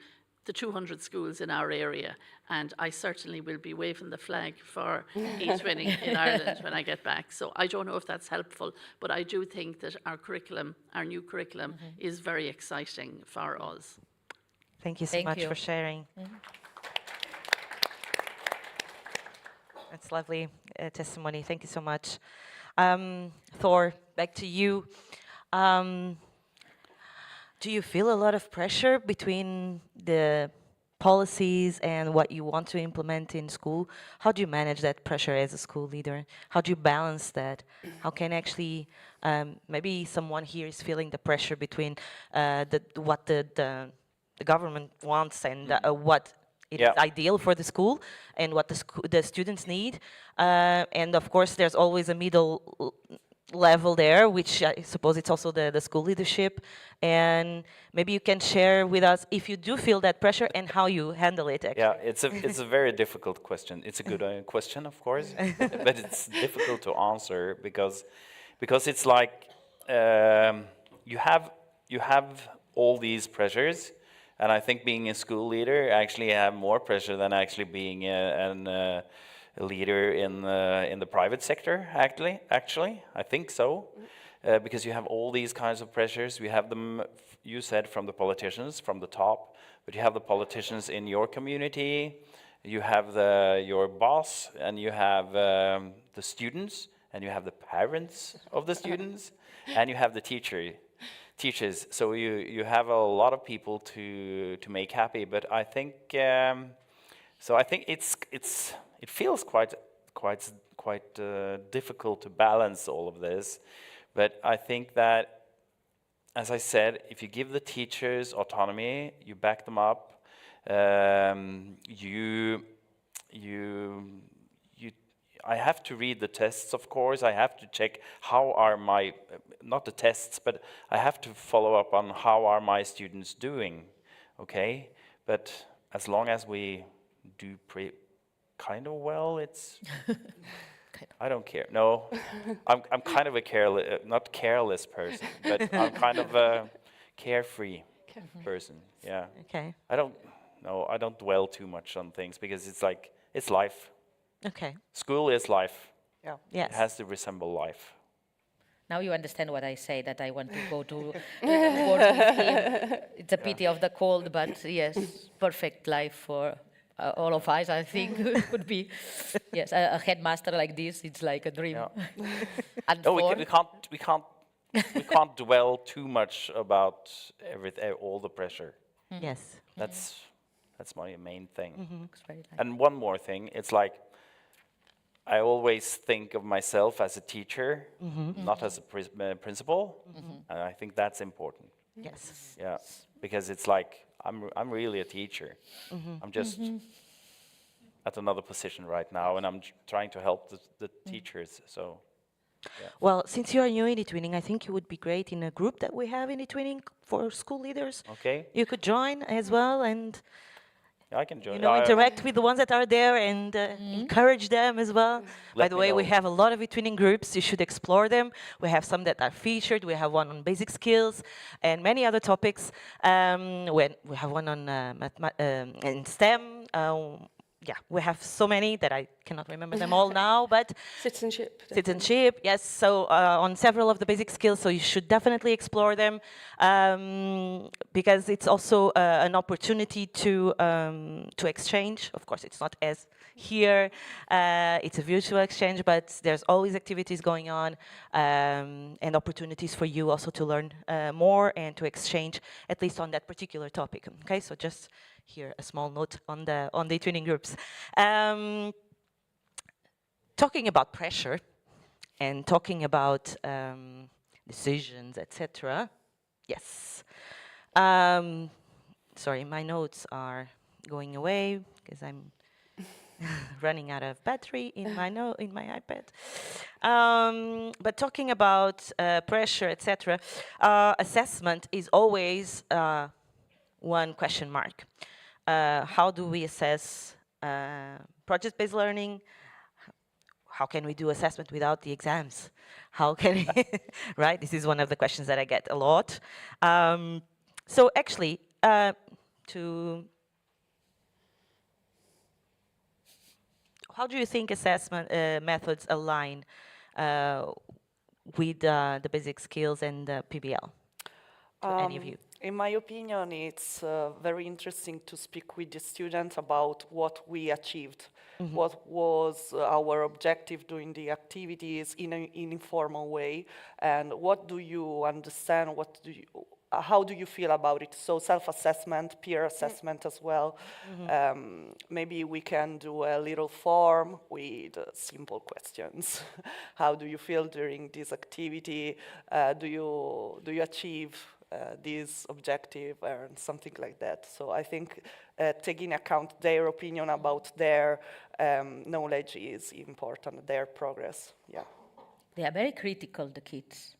the 200 schools in our area. And I certainly will be waving the flag for eTwinning in Ireland when I get back. So I don't know if that's helpful, but I do think that our curriculum, our new curriculum, is very exciting for us. Thank you so Thank much you. for sharing. That's lovely testimony. Thank you so much. Thor, back to you. Do you feel a lot of pressure between the policies and what you want to implement in school? How do you manage that pressure as a school leader? How do you balance that? How can actually, maybe someone here is feeling the pressure between what the government wants and what it is ideal for the school and what the students need. And of course, there's always a middle level there, which I suppose it's also the school leadership. And maybe you can share with us if you do feel that pressure and how you handle it, actually. Yeah, it's a very difficult question. It's a good question, of course, but it's difficult to answer because it's like you have all these pressures. And I think being a school leader actually have more pressure than actually being a leader in the private sector. Actually, I think so, because you have all these kinds of pressures. We have them, you said, from the politicians, from the top, but you have the politicians in your community. You have your boss, and you have the students, and you have the parents of the students, and you have the teachers. So you have a lot of people to make happy. But I think so. I think it feels quite difficult to balance all of this. But I think that, as I said, if you give the teachers autonomy, you back them up. I have to read the tests, of course. I have to check how are my, not the tests, but I have to follow up on how are my students doing, okay? But as long as we do kind of well, it's, I don't care. No, I'm kind of a not careless person, but I'm kind of a carefree person, yeah. Okay. I don't dwell too much on things because it's like, it's life. Okay. School is life. Yeah. Yes. It has to resemble life. Now you understand what I say, that I want to go to work with him. It's a pity of the cold, but yes, perfect life for all of us, I think. It would be, yes, a headmaster like this, it's like a dream. Yeah. And No, for- we can't dwell too much about all the pressure. Yes. That's That's my main thing. It's very nice. And one more thing, it's like I always think of myself as a teacher, not as a principal, and I think that's important. Yes. Yeah, because it's like I'm really a teacher. I'm just at another position right now, and I'm trying to help the teachers. So, Well, since you are new in eTwinning, I think you would be great in a group that we have in eTwinning for school leaders. okay, You could join as well and I can join. interact with the ones that are there and encourage them as well. By Let the me way, we know. have a lot of eTwinning groups. You should explore them. We have some that are featured. We have one on basic skills and many other topics. When we have one on in STEM. Yeah, we have so many that I cannot remember them all now, but Citizenship. citizenship, yes. So on several of the basic skills, so you should definitely explore them because it's also an opportunity to exchange. Of course, it's not as here. It's a virtual exchange, but there's always activities going on and opportunities for you also to learn more and to exchange, at least on that particular topic. Okay, so just here a small note on the eTwinning groups. Talking about pressure and talking about decisions, etc. Yes. Sorry, my notes are going away because I'm running out of battery in my iPad. But talking about pressure, etc. Assessment is always one question mark. How do we assess project-based learning? How can we do assessment without the exams? How can we, right? This is one of the questions that I get a lot. So actually, how do you think assessment methods align with the basic skills and the PBL? To any of you? In my opinion, it's very interesting to speak with the students about what we achieved, what was our objective during the activities in an informal way, and what do you understand, how do you feel about it? So self-assessment, peer assessment as well. Maybe we can do a little form with simple questions. How do you feel during this activity? Do you achieve this objective and something like that? So I think taking account their opinion about their knowledge is important, their progress. Yeah. They are very critical, the kids.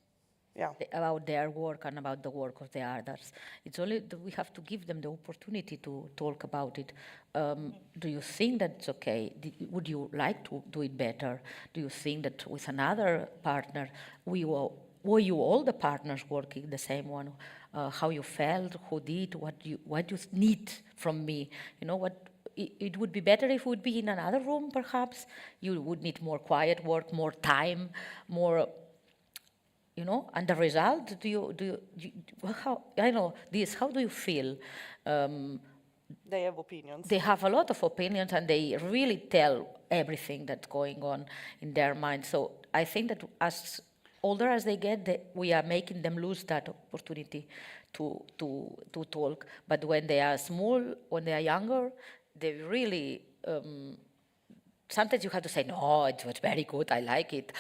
Yeah. About their work and about the work of the others. It's only that we have to give them the opportunity to talk about it. Do you think that's okay? Would you like to do it better? Do you think that with another partner, were you all the partners working the same one? How you felt, who did, what you need from me? You know what? It would be better if we would be in another room, perhaps. You would need more quiet work, more time, more. You know, and the result, how do you feel? They have opinions. They have a lot of opinions and they really tell everything that's going on in their mind. So I think that as older as they get, we are making them lose that opportunity to talk. But when they are small, when they are younger, they really, sometimes you have to say, no, it was very good, I like it.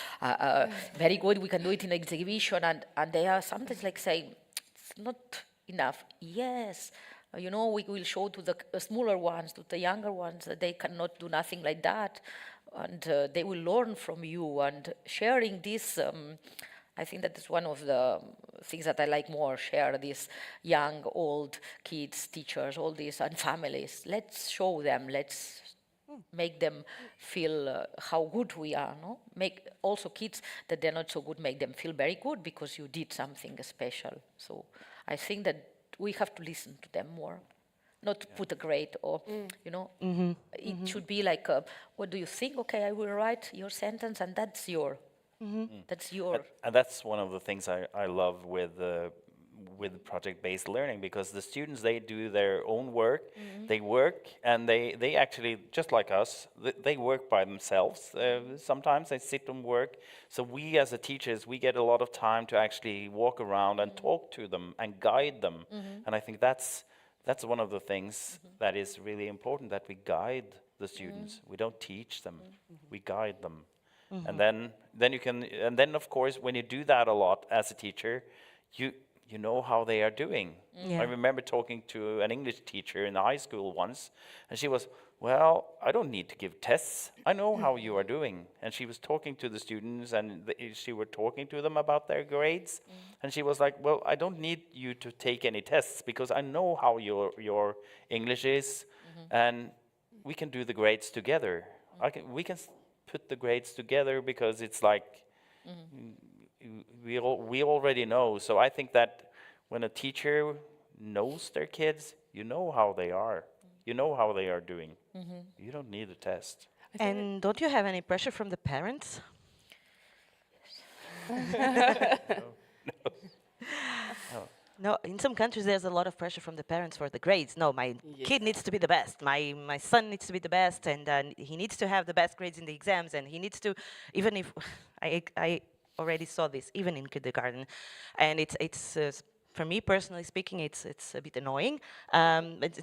Very good, we can do it in exhibition. And they are sometimes like saying, it's not enough. Yes, you know, we will show to the smaller ones, to the younger ones, that they cannot do nothing like that. And they will learn from you. And sharing this, I think that is one of the things that I like more, share these young, old kids, teachers, all these, and families. Let's show them, let's make them feel how good we are, no? Make also kids that they're not so good, make them feel very good because you did something special. So I think that we have to listen to them more. Not to put a grade or, you know, it should be like, what do you think? Okay, I will write your sentence and that's your, that's your. And that's one of the things I love with project-based learning, because the students, they do their own work, they work, and they actually, just like us, they work by themselves. Sometimes they sit and work. So we as teachers, we get a lot of time to actually walk around and talk to them and guide them. And I think that's That's one of the things that is really important, that we guide the students. We don't teach them, we guide them. And then you can, and then of course, when you do that a lot as a teacher, you know how they are doing. Yeah. I remember talking to an English teacher in high school once, and she was, well, I don't need to give tests. I know how you are doing. And she was talking to the students, and she were talking to them about their grades. And she was like, well, I don't need you to take any tests because I know how your English is, and we can do the grades together. We can put the grades together because it's like we already know. So I think that when a teacher knows their kids, you know how they are. You know how they are doing. You don't need a test. And don't you have any pressure from the parents? No, in some countries there's a lot of pressure from the parents for the grades. No, my kid needs to be the best. My son needs to be the best, and he needs to have the best grades in the exams, and he needs to, even if I already saw this, even in kindergarten, and it's for me personally speaking, it's a bit annoying.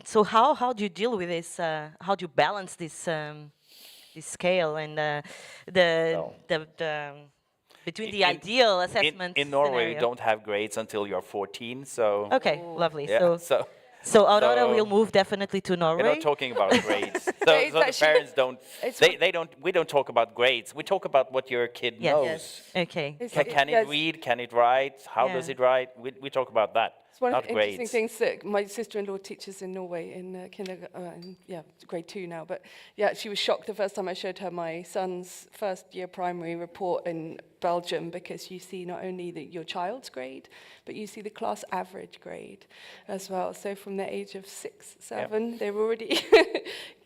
So how do you deal with this? How do you balance this this scale and the between the ideal assessment in Norway, scenario? you don't have grades until you're 14, so Okay, lovely. yeah, So Aurora so will move definitely to we're Norway. not talking about grades. So it's the actually- parents don't. it's We don't talk about grades. We talk about what your kid Yes. knows. Okay. Can it read? Can it write? How does Yeah. it write? We talk about that, It's one of not the interesting grades. things that my sister-in-law teaches in Norway in grade 2 now. But yeah, she was shocked the first time I showed her my son's first year primary report in Belgium, because you see not only your child's grade, but you see the class average grade as well. So from the age of 6, 7, they're already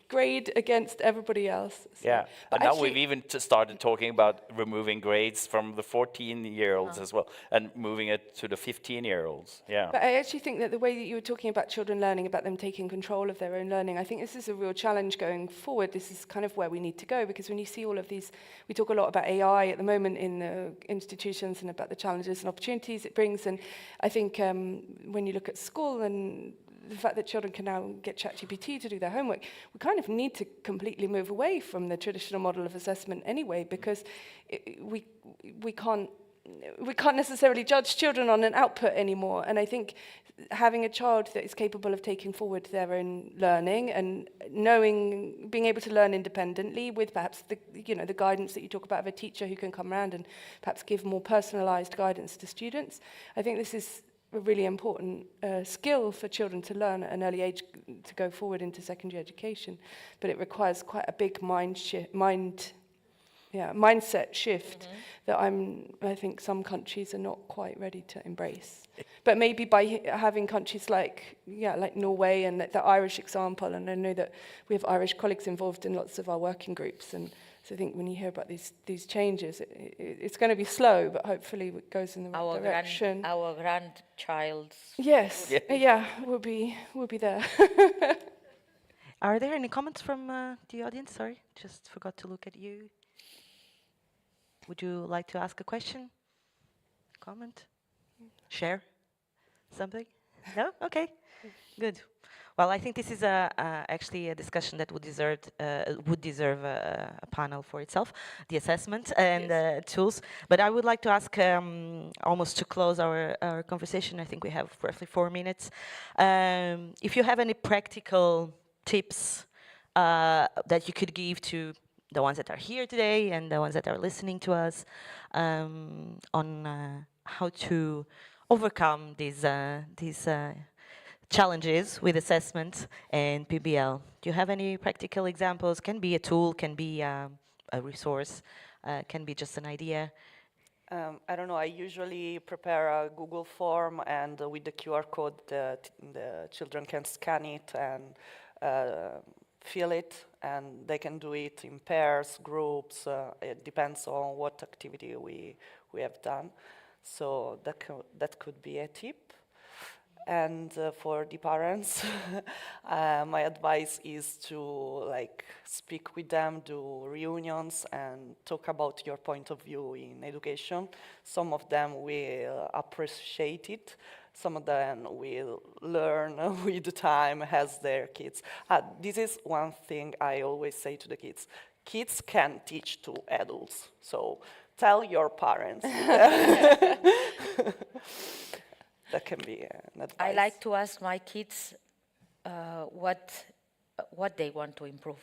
grade against everybody else. So, Yeah, but and now actually- we've even started talking about removing grades from the 14-year-olds as well, and moving it to the 15-year-olds. Yeah. But I actually think that the way that you were talking about children learning, about them taking control of their own learning, I think this is a real challenge going forward. This is kind of where we need to go, because when you see all of these, we talk a lot about AI at the moment in the institutions and about the challenges and opportunities it brings. And I think when you look at school and the fact that children can now get ChatGPT to do their homework, we kind of need to completely move away from the traditional model of assessment anyway, because we can't necessarily judge children on an output anymore. And I think having a child that is capable of taking forward their own learning and being able to learn independently with perhaps the guidance that you talk about of a teacher who can come around and perhaps give more personalized guidance to students, I think this is a really important skill for children to learn at an early age to go forward into secondary education. But it requires quite a big mindset shift that I think some countries are not quite ready to embrace. But maybe by having countries like Norway and the Irish example, and I know that we have Irish colleagues involved in lots of our working groups, and so I think when you hear about these changes, it's going to be slow, but hopefully it goes in the right direction. Our grandchild's. Yes, we'll be there. Are there any comments from the audience? Sorry, just forgot to look at you. Would you like to ask a question? Comment? Share? Something? No? Okay. Good. Well, I think this is actually a discussion that would deserve a panel for itself, the assessment and tools. But I would like to ask, almost to close our conversation, I think we have roughly 4 minutes, if you have any practical tips that you could give to the ones that are here today and the ones that are listening to us on how to overcome these challenges with assessment and PBL. Do you have any practical examples? Can be a tool, can be a resource, can be just an idea. I don't know, I usually prepare a Google form, and with the QR code, the children can scan it and fill it, and they can do it in pairs, groups. It depends on what activity we have done. So that could be a tip. And for the parents, my advice is to speak with them, do reunions, and talk about your point of view in education. Some of them will appreciate it. Some of them will learn with the time as their kids. This is one thing I always say to the kids. Kids can teach to adults, so tell your parents. That can be an advice. I like to ask my kids what they want to improve.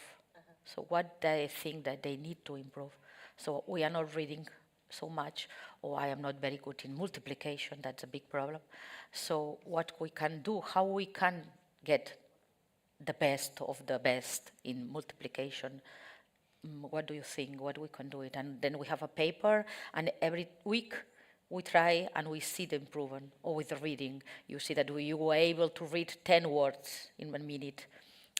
So what they think that they need to improve. So we are not reading so much, or I am not very good in multiplication, that's a big problem. So what we can do, how we can get the best of the best in multiplication, what do you think, what we can do it? And then we have a paper, and every week we try and we see the improvement. Or with the reading, you see that you were able to read 10 words in 1 minute,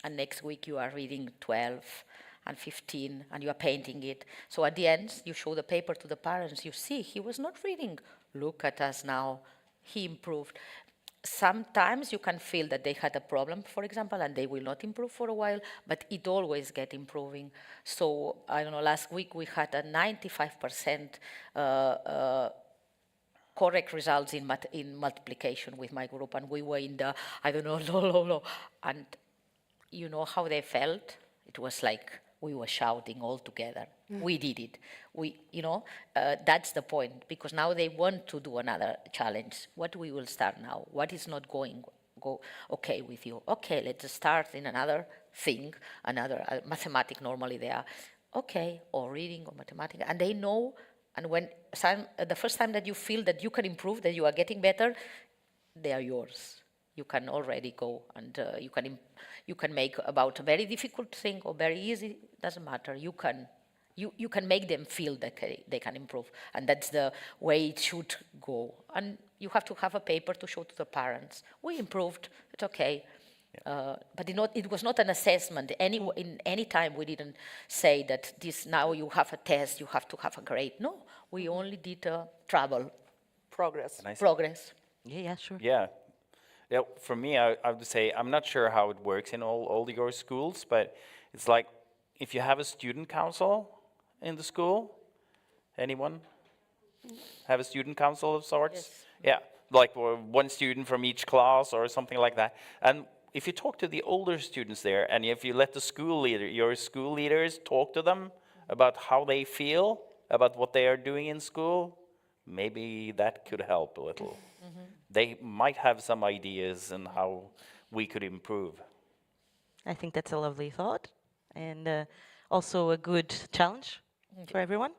and next week you are reading 12 and 15, and you are painting it. So at the end, you show the paper to the parents. You see, he was not reading. Look at us now. He improved. Sometimes you can feel that they had a problem, for example, and they will not improve for a while, but it always gets improving. So, I don't know, last week we had a 95% correct results in multiplication with my group, and we were in the, I don't know, low. And you know how they felt? It was like we were shouting all together. We did it. That's the point, because now they want to do another challenge. What we will start now? What is not go okay with you? Okay, let's start in another thing, another mathematics normally they are. Okay, or reading or mathematics, and they know. And when the first time that you feel that you can improve, that you are getting better, they are yours. You can already go, and you can make about a very difficult thing or very easy, doesn't matter. You can make them feel that they can improve, and that's the way it should go. And you have to have a paper to show to the parents. We improved, it's okay. But it was not an assessment. In any time we didn't say that this now you have a test, you have to have a grade. No, we only did trouble. Progress. Progress. Yeah, sure. Yeah. Yeah, for me, I would say, I'm not sure how it works in all your schools, but it's like if you have a student council in the school, anyone have a student council of sorts? Yes. Yeah, like one student from each class or something like that. And if you talk to the older students there, and if you let your school leaders talk to them about how they feel about what they are doing in school, maybe that could help a little. Mm-hmm. They might have some ideas on how we could improve. I think that's a lovely thought, and also a good challenge for everyone.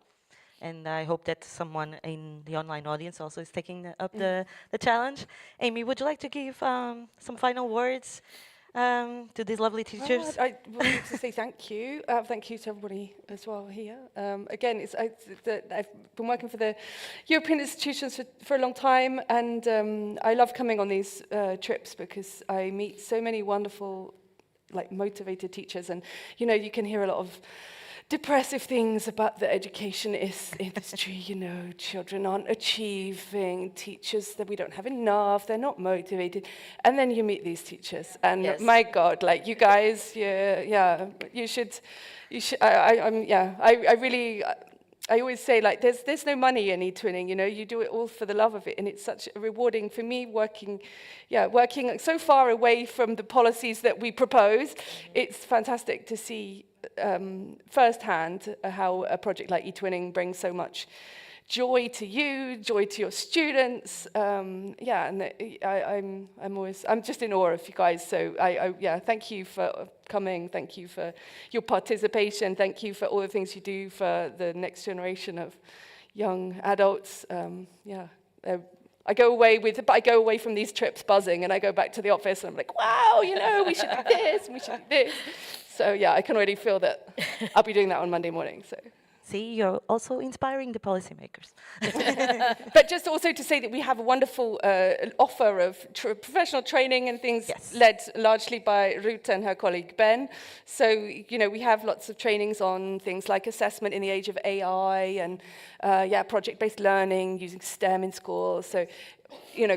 And I hope that someone in the online audience also is taking up the challenge. Amy, would you like to give some final words to these lovely teachers? I wanted to say thank you. Thank you to everybody as well here. Again, I've been working for the European institutions for a long time, and I love coming on these trips because I meet so many wonderful, motivated teachers, and you can hear a lot of depressive things about the education industry, children aren't achieving, teachers that we don't have enough, they're not motivated. And then you meet these teachers, and yes. My God, you guys, you should, I always say, there's no money in eTwinning, you do it all for the love of it, and it's such a rewarding for me working so far away from the policies that we propose. It's fantastic to see firsthand how a project like eTwinning brings so much joy to you, joy to your students. And I'm just in awe of you guys. So thank you for coming. Thank you for your participation. Thank you for all the things you do for the next generation of young adults. I go away from these trips buzzing, and I go back to the office and I'm like, wow, we should do this and we should do this. So I can already feel that I'll be doing that on Monday morning. So. See, you're also inspiring the policymakers. But just also to say that we have a wonderful offer of professional training and things led largely by Ruth and her colleague Ben. So, we have lots of trainings on things like assessment in the age of AI and, project-based learning, using STEM in schools. So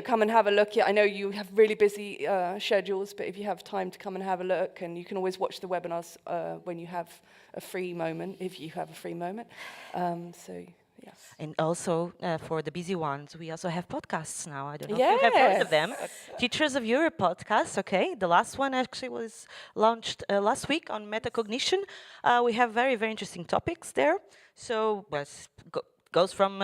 come and have a look. I know you have really busy schedules, but if you have time to come and have a look, and you can always watch the webinars when you have a free moment, if you have a free moment. So, yes. And also, for the busy ones, we also have podcasts now. I don't know if you have heard of them. Teachers of Europe podcast, okay. The last one actually was launched last week on metacognition. We have very, very interesting topics there. So, goes from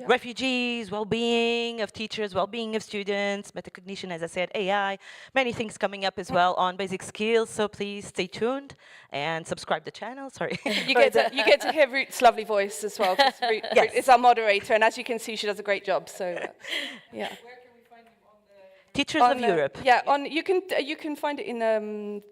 refugees, well-being of teachers, well-being of students, metacognition, as I said, AI, many things coming up as well on basic skills. So please stay tuned and subscribe to the channel. Sorry. You get to hear Ruth's lovely voice as well. 'Cause Ruth is our moderator, and as you can see, she does a great job. So, yeah. Teachers of Europe. Yeah, you can find it in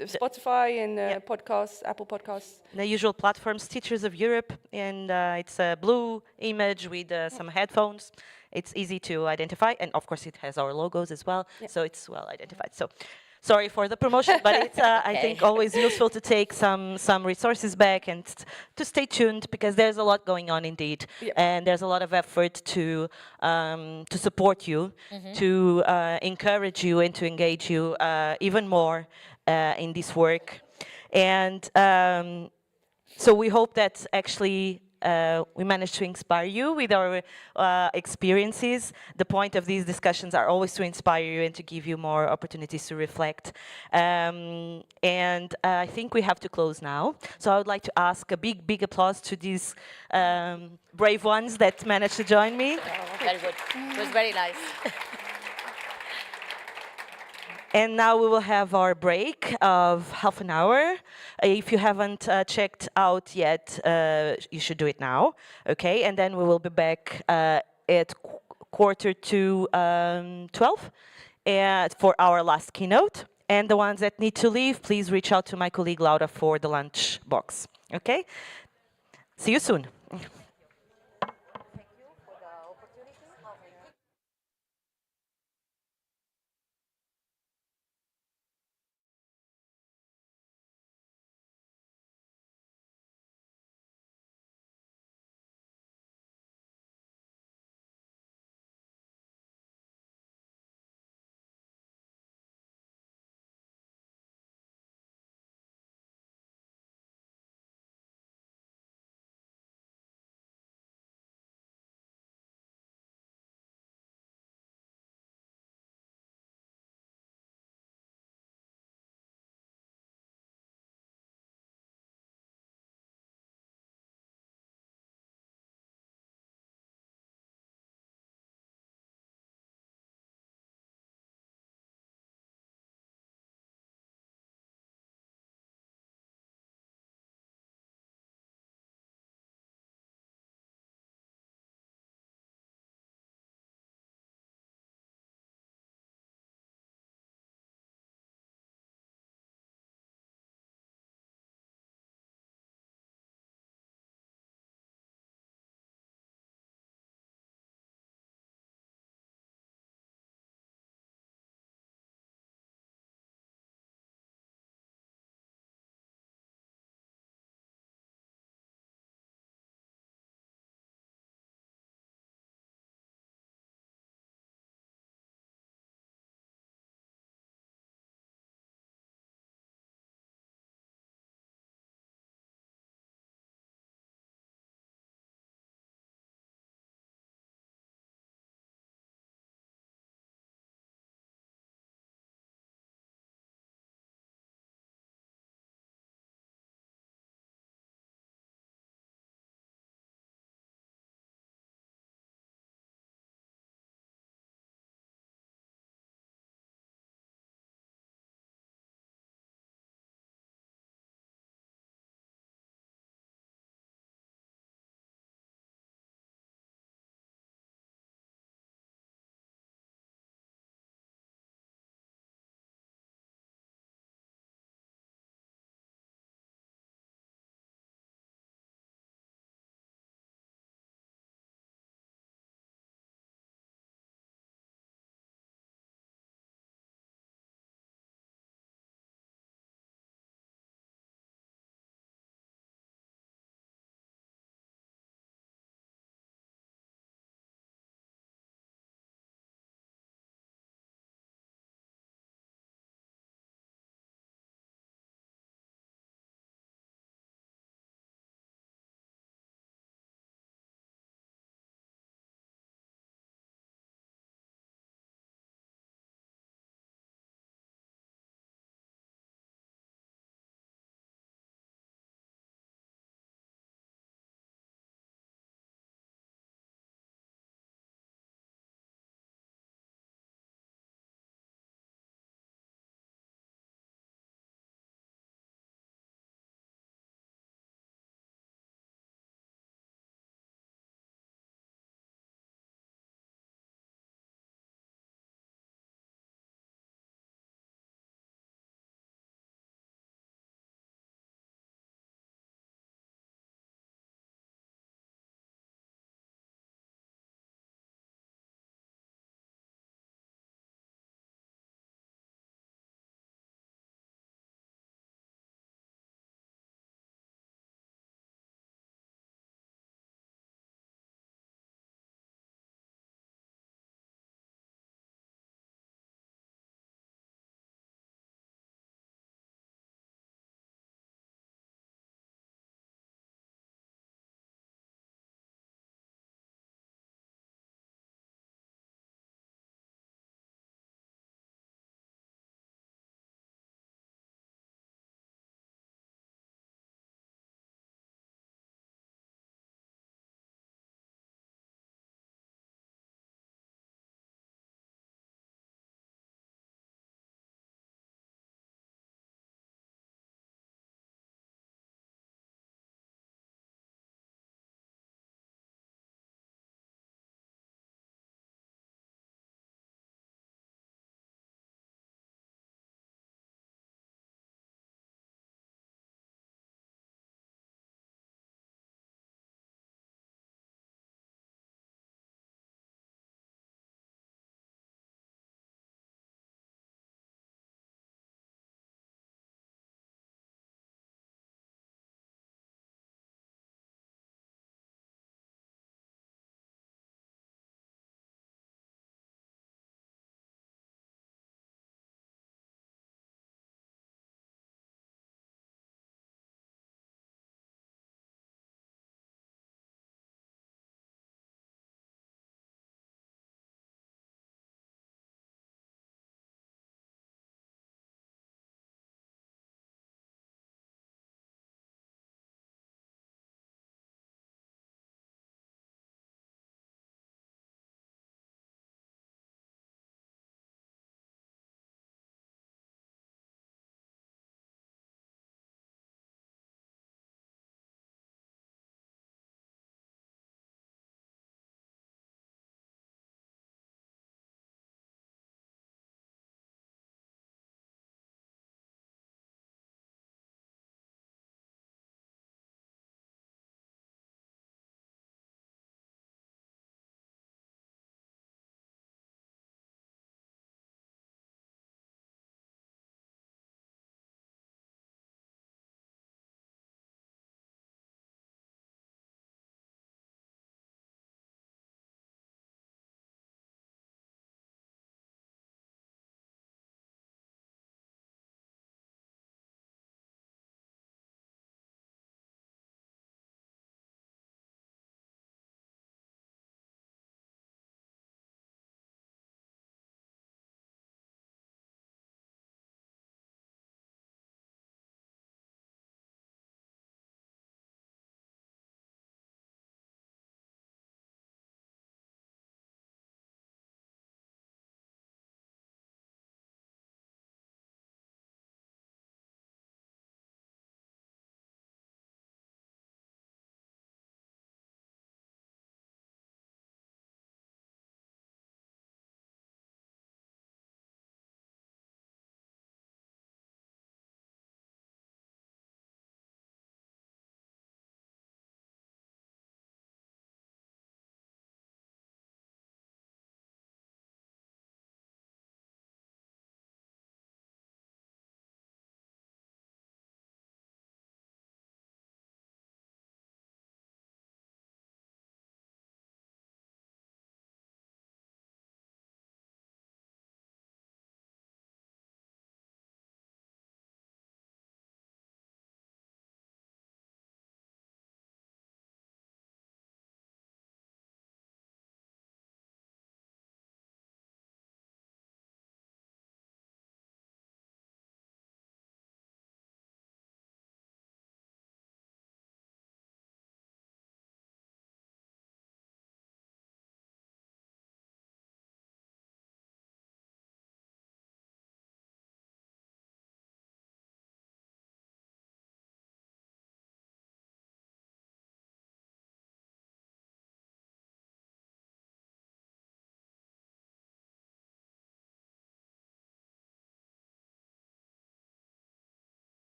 Spotify, in podcasts, Apple Podcasts. The usual platforms, Teachers of Europe, and it's a blue image with some headphones. It's easy to identify, and of course it has our logos as well, so it's well identified. So, sorry for the promotion, but it's I think always useful to take some resources back and to stay tuned, because there's a lot going on indeed, and there's a lot of effort to support you, to encourage you and to engage you even more in this work, and so we hope that actually we managed to inspire you with our experiences. The point of these discussions are always to inspire you and to give you more opportunities to reflect. And I think we have to close now. So I would like to ask a big, big applause to these brave ones that managed to join me. Oh, very good. It was very nice. And now we will have our break of half an hour. If you haven't checked out yet, you should do it now, okay? And then we will be back at quarter to 12 for our last keynote. And the ones that need to leave, please reach out to my colleague Laura for the lunch box, okay? See you soon.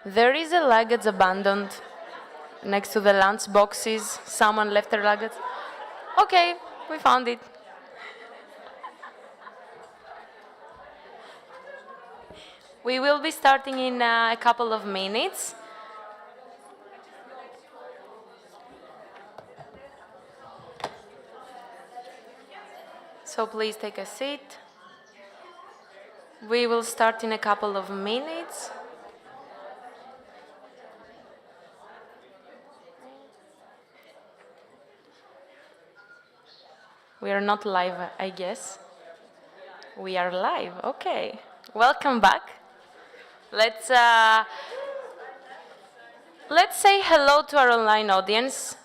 There is a luggage abandoned next to the lunch boxes. Someone left their luggage. Okay, we found it. We will be starting in a couple of minutes. So please take a seat. We will start in a couple of minutes. We are not live, I guess. We are live, okay. Welcome back. Let's say hello to our online audience.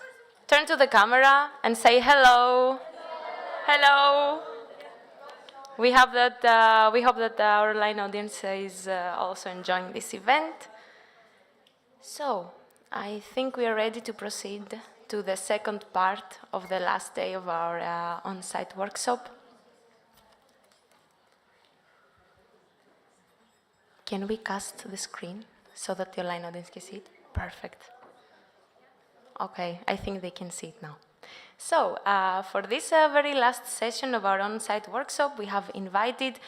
Turn to the camera and say hello. Hello. We hope that our online audience is also enjoying this event. So, I think we are ready to proceed to the second part of the last day of our on-site workshop. Can we cast the screen so that the online audience can see it? Perfect. Okay, I think they can see it now. So, for this very last session of our on-site workshop, we have invited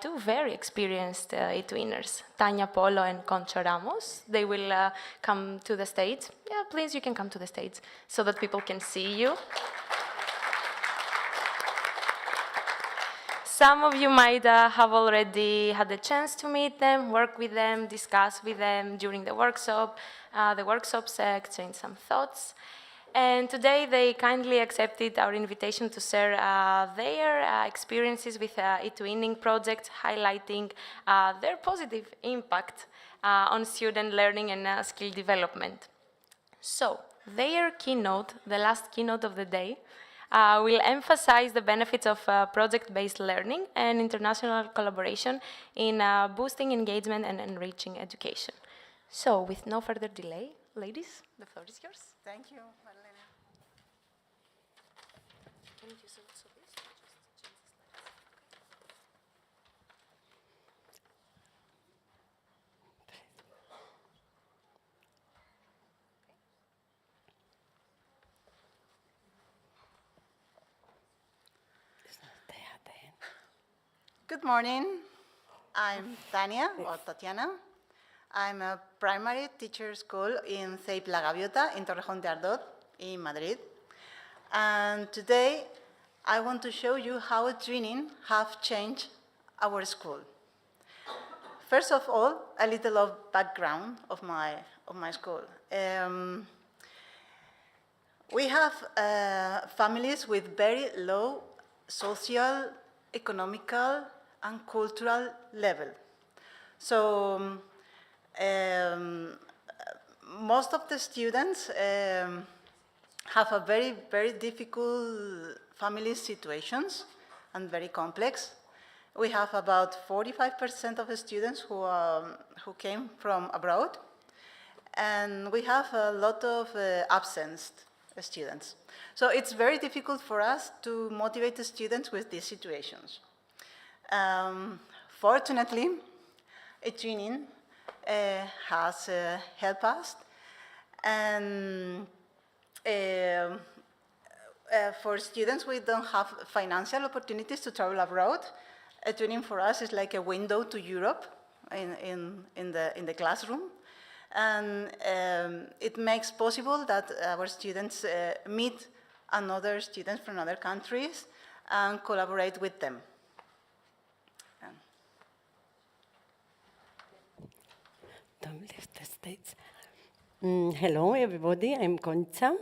two very experienced eTwinners, Tania Polo and Concho Ramos. They will come to the stage. Yeah, please, you can come to the stage so that people can see you. Some of you might have already had the chance to meet them, work with them, discuss with them during the workshop. The workshops exchange some thoughts. And today they kindly accepted our invitation to share their experiences with eTwinning projects, highlighting their positive impact on student learning and skill development. So, their keynote, the last keynote of the day, will emphasize the benefits of project-based learning and international collaboration in boosting engagement and enriching education. So, with no further delay, ladies, the floor is yours. Thank you, Marlene. Can you use also this? Just change the slides. Good morning. I'm Tania, or Tatiana. I'm a primary teacher school in CEIP La Gaviota in Torrejón de Ardoz in Madrid. And today I want to show you how eTwinning have changed our school. First of all, a little of background of my school. We have families with very low social, economical, and cultural level. So most of the students have a very, very difficult family situations and very complex. We have about 45% of the students who came from abroad, and we have a lot of absent students. So it's very difficult for us to motivate the students with these situations. Fortunately, eTwinning has helped us, and for students who don't have financial opportunities to travel abroad, eTwinning for us is like a window to Europe in the classroom. And it makes possible that our students meet another students from other countries and collaborate with them. Don't leave the States. Hello, everybody. I'm Concha.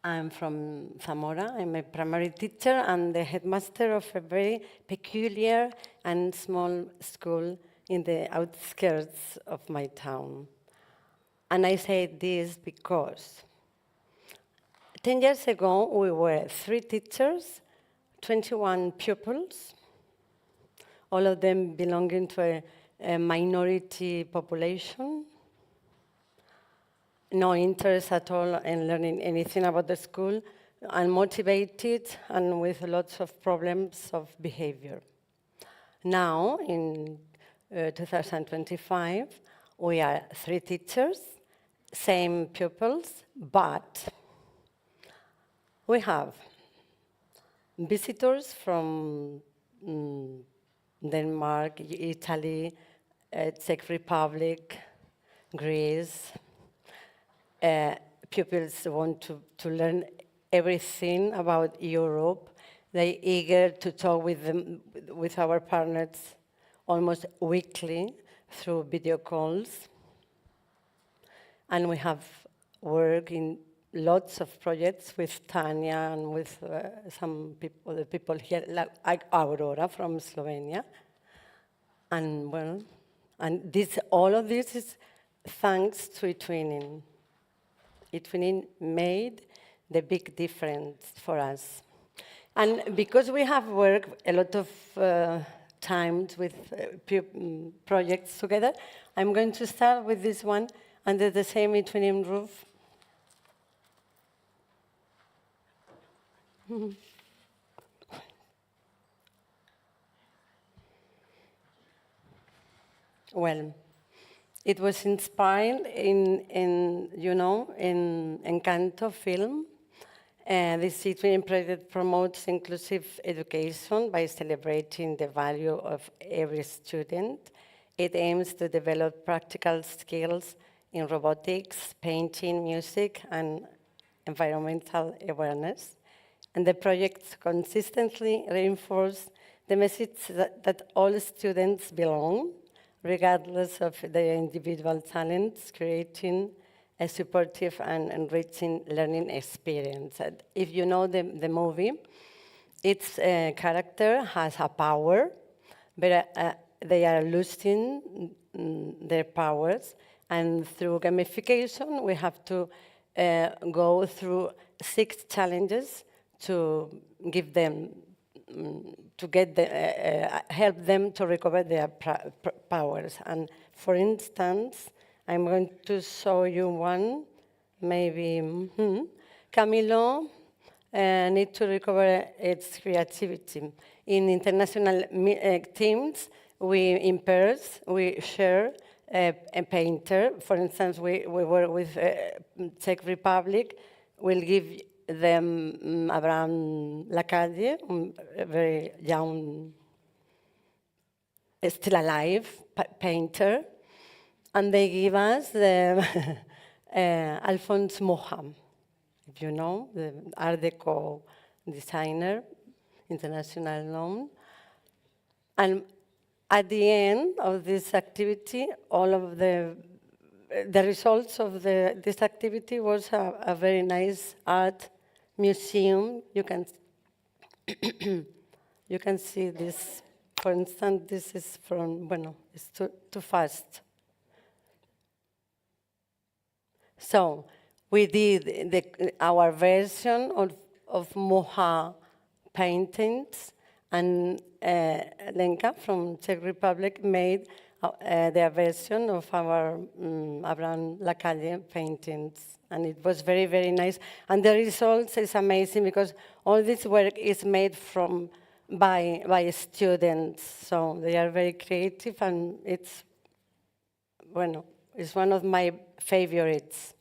I'm from Zamora. I'm a primary teacher and the headmaster of a very peculiar and small school in the outskirts of my town. And I say this because 10 years ago, we were 3 teachers, 21 pupils, all of them belonging to a minority population. No interest at all in learning anything about the school, unmotivated and with lots of problems of behavior. Now, in 2025, We are 3 teachers, same pupils, but we have visitors from Denmark, Italy, Czech Republic, Greece. Pupils want to learn everything about Europe. They're eager to talk with our partners almost weekly through video calls. And we have worked in lots of projects with Tanya and with some people, the people here, like Aurora from Slovenia. And well, and all of this is thanks to eTwinning. eTwinning made the big difference for us. And because we have worked a lot of times with projects together, I'm going to start with this one under the same eTwinning roof. Well, it was inspired in Encanto film. This eTwinning project promotes inclusive education by celebrating the value of every student. It aims to develop practical skills in robotics, painting, music, and environmental awareness. And the project consistently reinforces the message that all students belong, regardless of their individual talents, creating a supportive and enriching learning experience. And if you know the movie, its character has a power, but they are losing their powers. And through gamification, we have to go through 6 challenges to give them, help them to recover their powers. And for instance, I'm going to show you one, maybe, Camilo needs to recover its creativity. In international teams, in pairs, we share a painter. For instance, we work with Czech Republic. We'll give them Abraham Lacalle, a very young, still alive painter. And they give us the Alphonse Moham, if you know, the Art Deco designer, international known. And at the end of this activity, all of the results of this activity was a very nice art museum. You can you can see this. For instance, this is from, bueno, it's too fast. So we did our version of Moha paintings, and Lenka from Czech Republic made their version of our Abraham Lacalle paintings. And it was very, very nice. And the results is amazing because all this work is made by students. So they are very creative, and it's one of my favorites.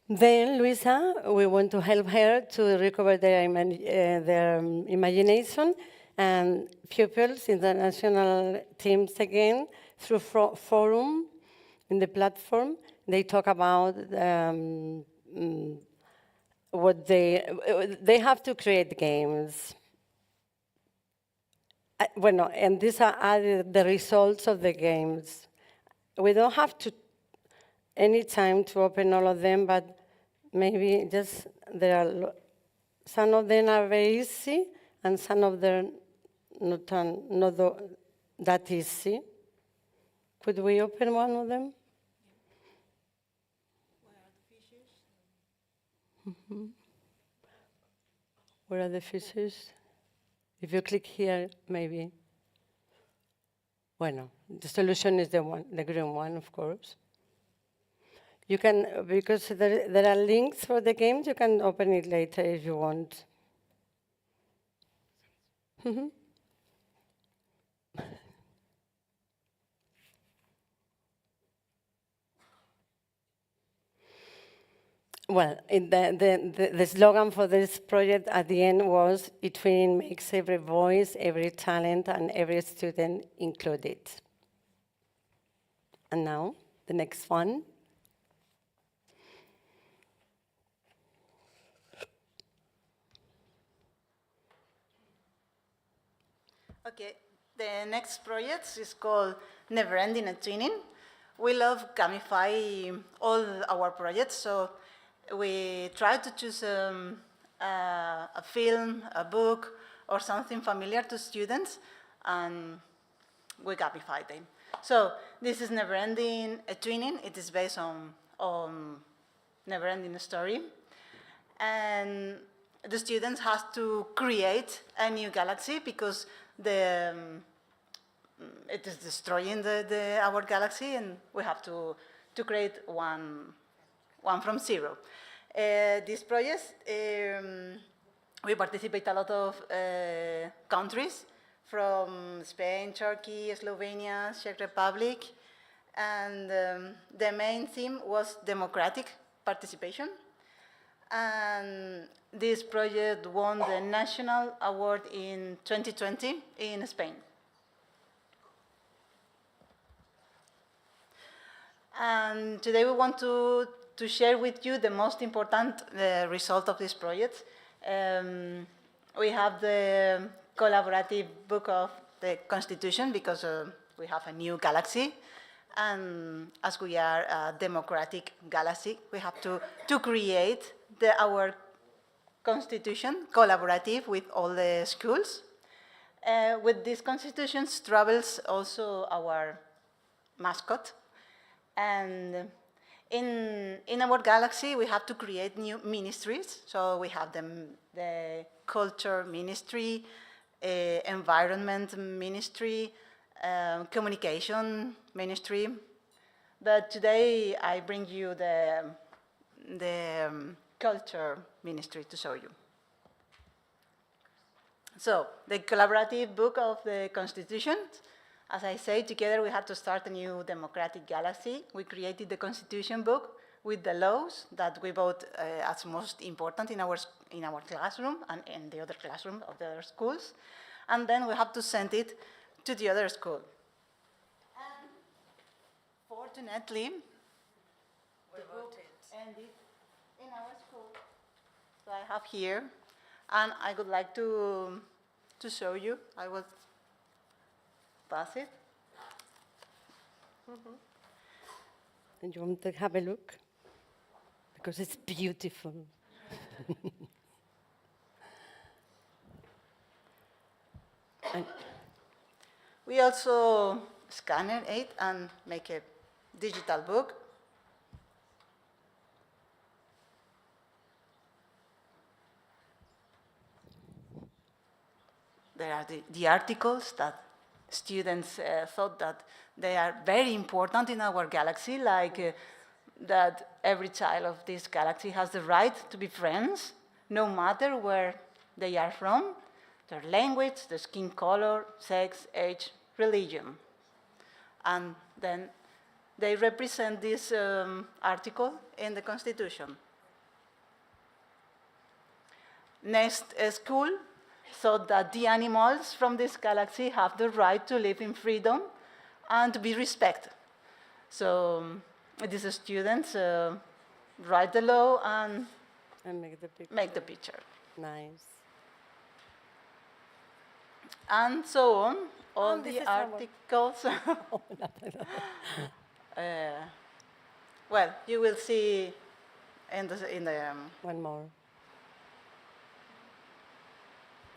Then Luisa, we want to help her to recover their imagination, and pupils, international teams again, through forum in the platform, they talk about what they have to create games. And these are the results of the games. We don't have any time to open all of them, but maybe just some of them are very easy, and some of them not that easy. Could we open one of them? Where are the fishes? Where are the fishes? If you click here, maybe. Bueno, the solution is the green one, of course. You can, because there are links for the games, you can open it later if you want. Well, the slogan for this project at the end was, eTwinning makes every voice, every talent, and every student included. And now, the next one. Okay, the next project is called Never Ending eTwinning. We love gamify all our projects, so we try to choose a film, a book, or something familiar to students, and we gamify them. So this is Never Ending eTwinning. It is based on Never Ending story, and the students have to create a new galaxy because it is destroying our galaxy, and we have to create one from zero. This project, we participate a lot of countries from Spain, Turkey, Slovenia, Czech Republic, and the main theme was democratic participation. And this project won the National Award in 2020 in Spain. And today we want to share with you the most important result of this project. We have the collaborative book of the Constitution because we have a new galaxy. And as we are a democratic galaxy, we have to create our constitution collaborative with all the schools. With these constitutions travels also our mascot. And in our galaxy, we have to create new ministries. So we have the culture ministry, environment ministry, communication ministry. But today I bring you the culture ministry to show you. So the collaborative book of the Constitution, as I say, together we had to start a new democratic galaxy. We created the Constitution book with the laws that we vote as most important in our classroom and in the other classroom of the other schools. And then we have to send it to the other school. And fortunately, the book ended in our school. So I have here, and I would like to show you. I will pass it. And you want to have a look? Because it's beautiful. And we also scan it and make a digital book. There are the articles that students thought that they are very important in our galaxy, like that every child of this galaxy has the right to be friends, no matter where they are from, their language, their skin color, sex, age, religion. And then they represent this article in the Constitution. Next school thought that the animals from this galaxy have the right to live in freedom and to be respected. So these students write the law and make the picture. Nice. And so on, all the articles. Well, you will see in the one more.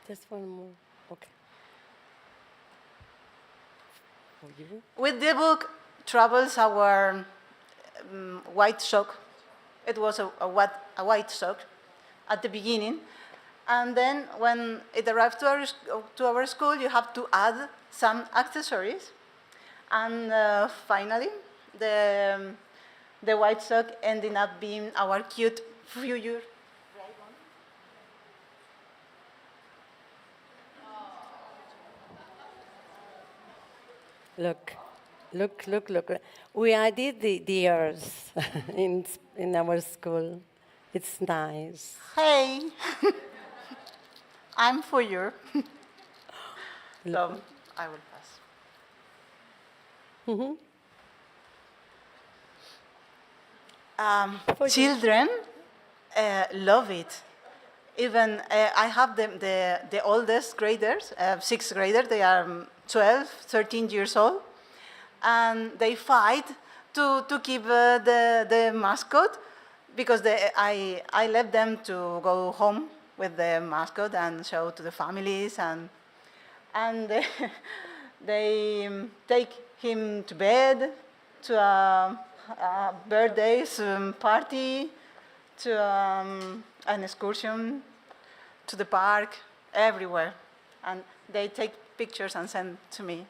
Just one more. Okay. For you? With the book travels our white sock. It was a white sock at the beginning. And then when it arrived to our school, you have to add some accessories. And finally, the white sock ended up being our cute future. Look. We added the ears in our school. It's nice. Hey, I'm for you. So I will pass. Children love it. Even I have the oldest graders, sixth grader, they are 12, 13 years old, and they fight to keep the mascot because I left them to go home with the mascot and show to the families, and they take him to bed, to a birthday party, to an excursion, to the park, everywhere. And they take pictures and send to me.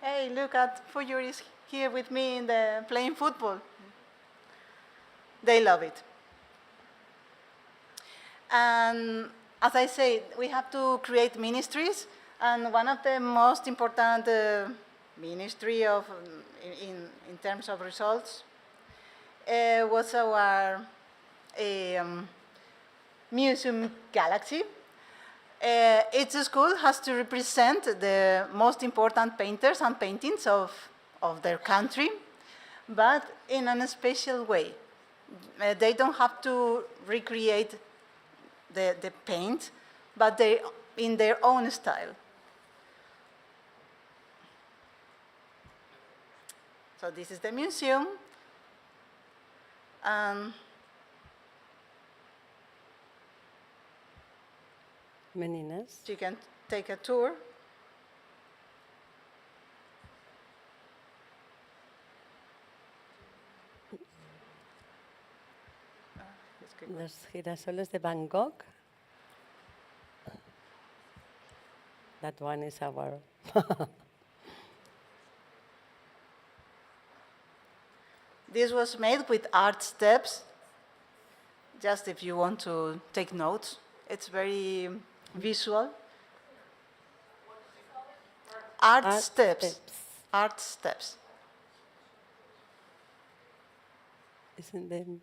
Hey, look at Fuyuri is here with me in the playing football. They love it. And as I say, we have to create ministries, and one of the most important ministry of in terms of results was our museum galaxy. Each school has to represent the most important painters and paintings of their country, but in a special way. They don't have to recreate the paint, but they in their own style. So this is the museum. Many nice. You can take a tour. Los girasoles de Van Gogh. That one is our. This was made with art steps, just if you want to take notes. It's very visual. Art steps. Art steps. Isn't them?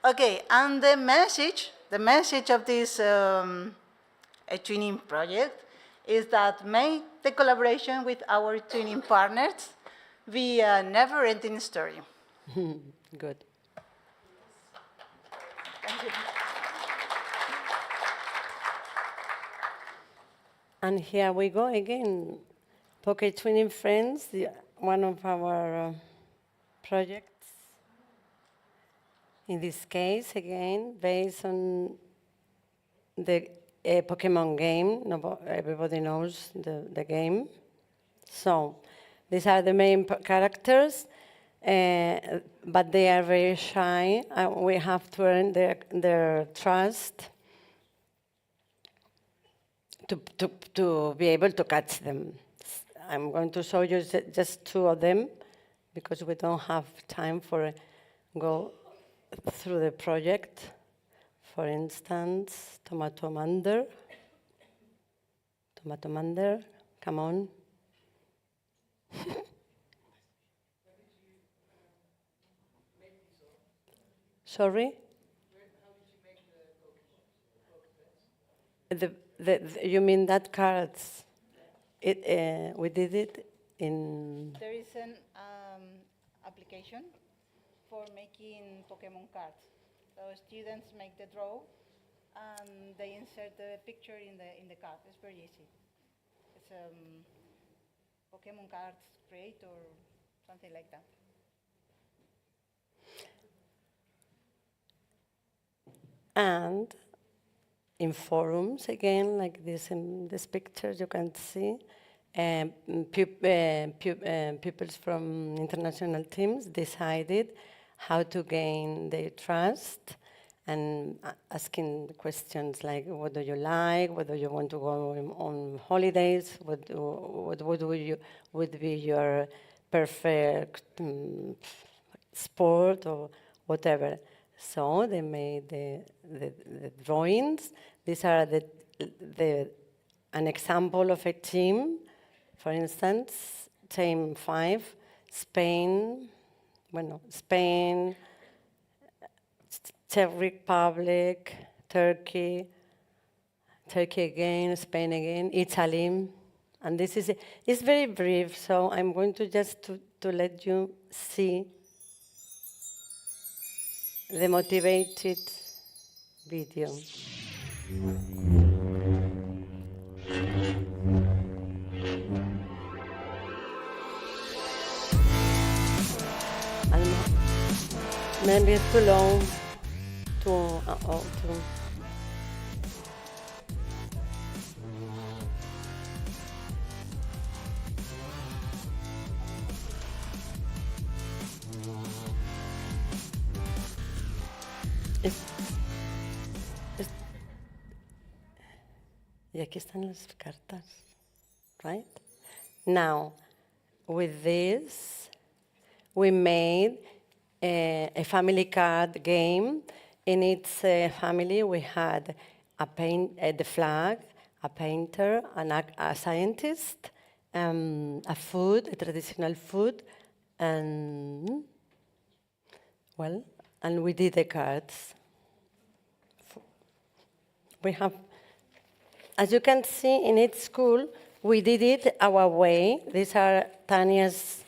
Okay, and the message of this eTwinning project is that make the collaboration with our twinning partners be a never-ending story. Good. Thank you. And here we go again. Pocket Twinning Friends, one of our projects. In this case, again, based on the Pokemon game. Everybody knows the game. So these are the main characters, but they are very shy. We have to earn their trust to be able to catch them. I'm going to show you just two of them because we don't have time for go through the project. For instance, Tomatomander, come on. Sorry? You mean that cards? We did it in... There is an application for making Pokemon cards. So students make the draw, and they insert the picture in the card. It's very easy. It's Pokemon cards create or something like that. And in forums, again, like this in this picture, you can see pupils from international teams decided how to gain their trust and asking questions like, what do you like? What do you want to go on holidays? What would be your perfect sport or whatever? So they made the drawings. These are an example of a team. For instance, team 5 Spain, Czech Republic, Turkey again, Spain again, Italy. And this is, it's very brief, so I'm going to just to let you see the motivated video. Maybe it's too long to. Y aquí están las cartas, right? Now, with this, we made a family card game. In its family, we had the flag, a painter, a scientist, a traditional food, and we did the cards. We have, as you can see in each school, we did it our way. These are Tanya's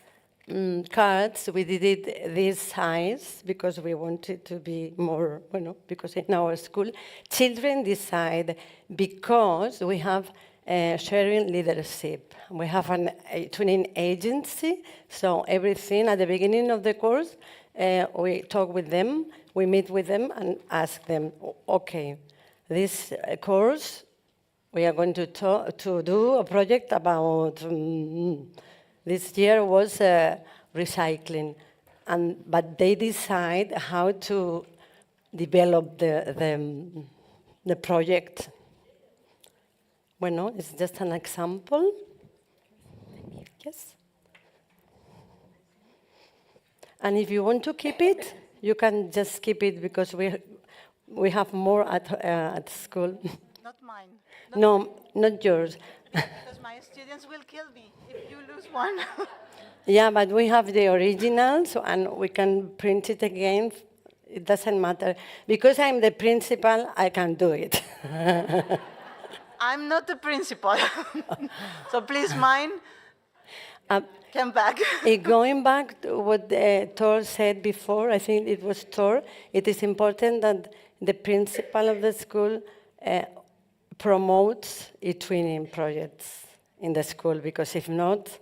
cards. We did it this size because we wanted to be more, because in our school, children decide because we have sharing leadership. We have an eTwinning agency, so everything at the beginning of the course, we talk with them, we meet with them and ask them, okay, this course, we are going to do a project about, this year was recycling, but they decide how to develop the project. Bueno, it's just an example. Yes. And if you want to keep it, you can just keep it because we have more at school. Not mine. Not yours. Because my students will kill me if you lose one. Yeah, but we have the originals and we can print it again. It doesn't matter. Because I'm the principal, I can do it. I'm not the principal. So please, mine, come back. Going back to what Thor said before, I think it was Thor, it is important that the principal of the school promotes eTwinning projects in the school, because if not,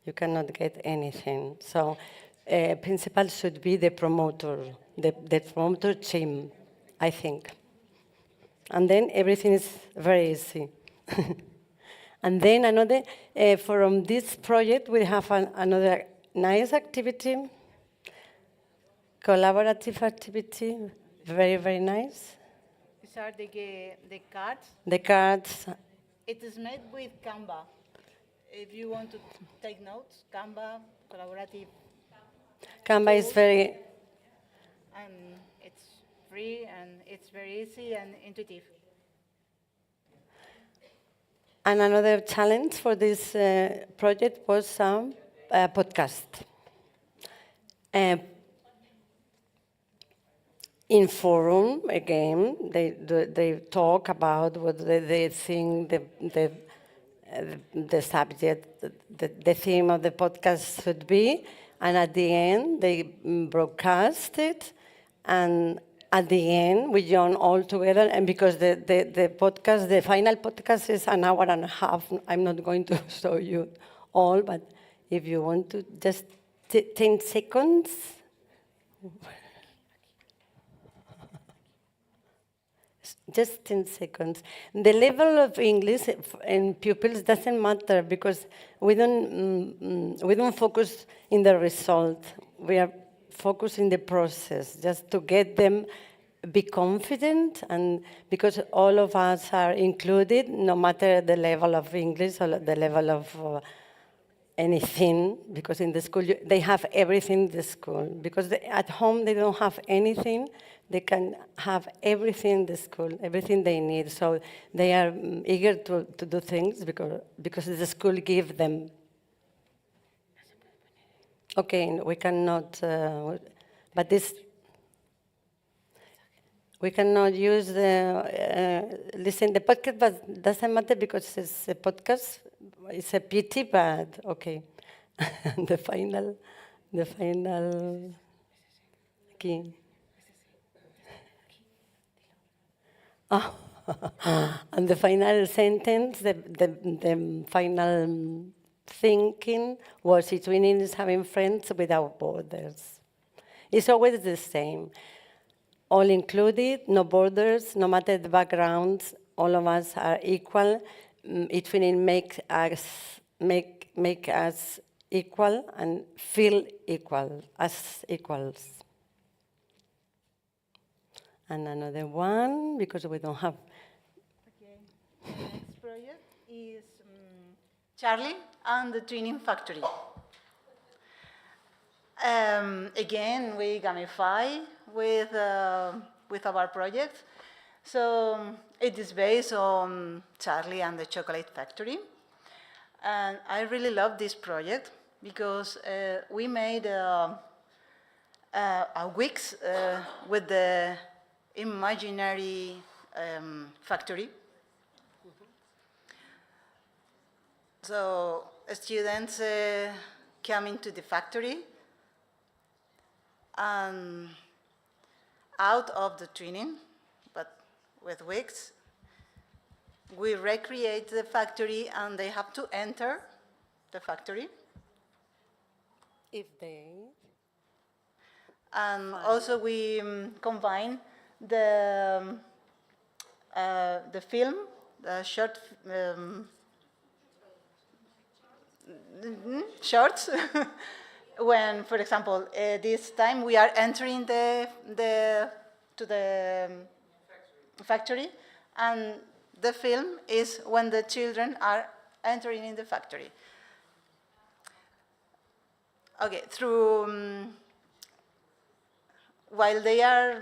you cannot get anything. So principal should be the promoter, the promoter team, I think. And then everything is very easy. And then another, from this project, we have another nice activity, collaborative activity, very, very nice. These are the cards. The cards. It is made with Canva. If you want to take notes, Canva, collaborative. Canva is very... And it's free and it's very easy and intuitive. And another challenge for this project was some podcast. In forum, again, they talk about what they think the subject, the theme of the podcast should be, and at the end, they broadcast it, and at the end, we join all together, and because the podcast, the final podcast is an hour and a half, I'm not going to show you all, but if you want to, just 10 seconds. Just 10 seconds. The level of English in pupils doesn't matter because we don't focus in the result. We are focused in the process, just to get them be confident, and because all of us are included, no matter the level of English or the level of anything, because in the school they have everything in the school. Because at home they don't have anything, they can have everything in the school, everything they need. So they are eager to do things because the school gives them. Okay, we cannot, but this, we cannot use listen the podcast, but doesn't matter because it's a podcast. It's a pity, but okay. the final key. Oh. And the final sentence, the final thinking was eTwinning is having friends without borders. It's always the same. All included, no borders, no matter the backgrounds, all of us are equal. eTwinning make us equal and feel equal, as equals. And another one, because we don't have. Okay. The next project is Charlie and the Twinning Factory. Again, we gamify with our project. So it is based on Charlie and the Chocolate Factory. And I really love this project because we made a weeks with the imaginary factory. So students come into the factory and out of the training, but with weeks, we recreate the factory and they have to enter the factory. If they. And also we combine the film, the short shorts. When, for example, this time we are entering to the factory, and the film is when the children are entering in the factory. Okay, through while they are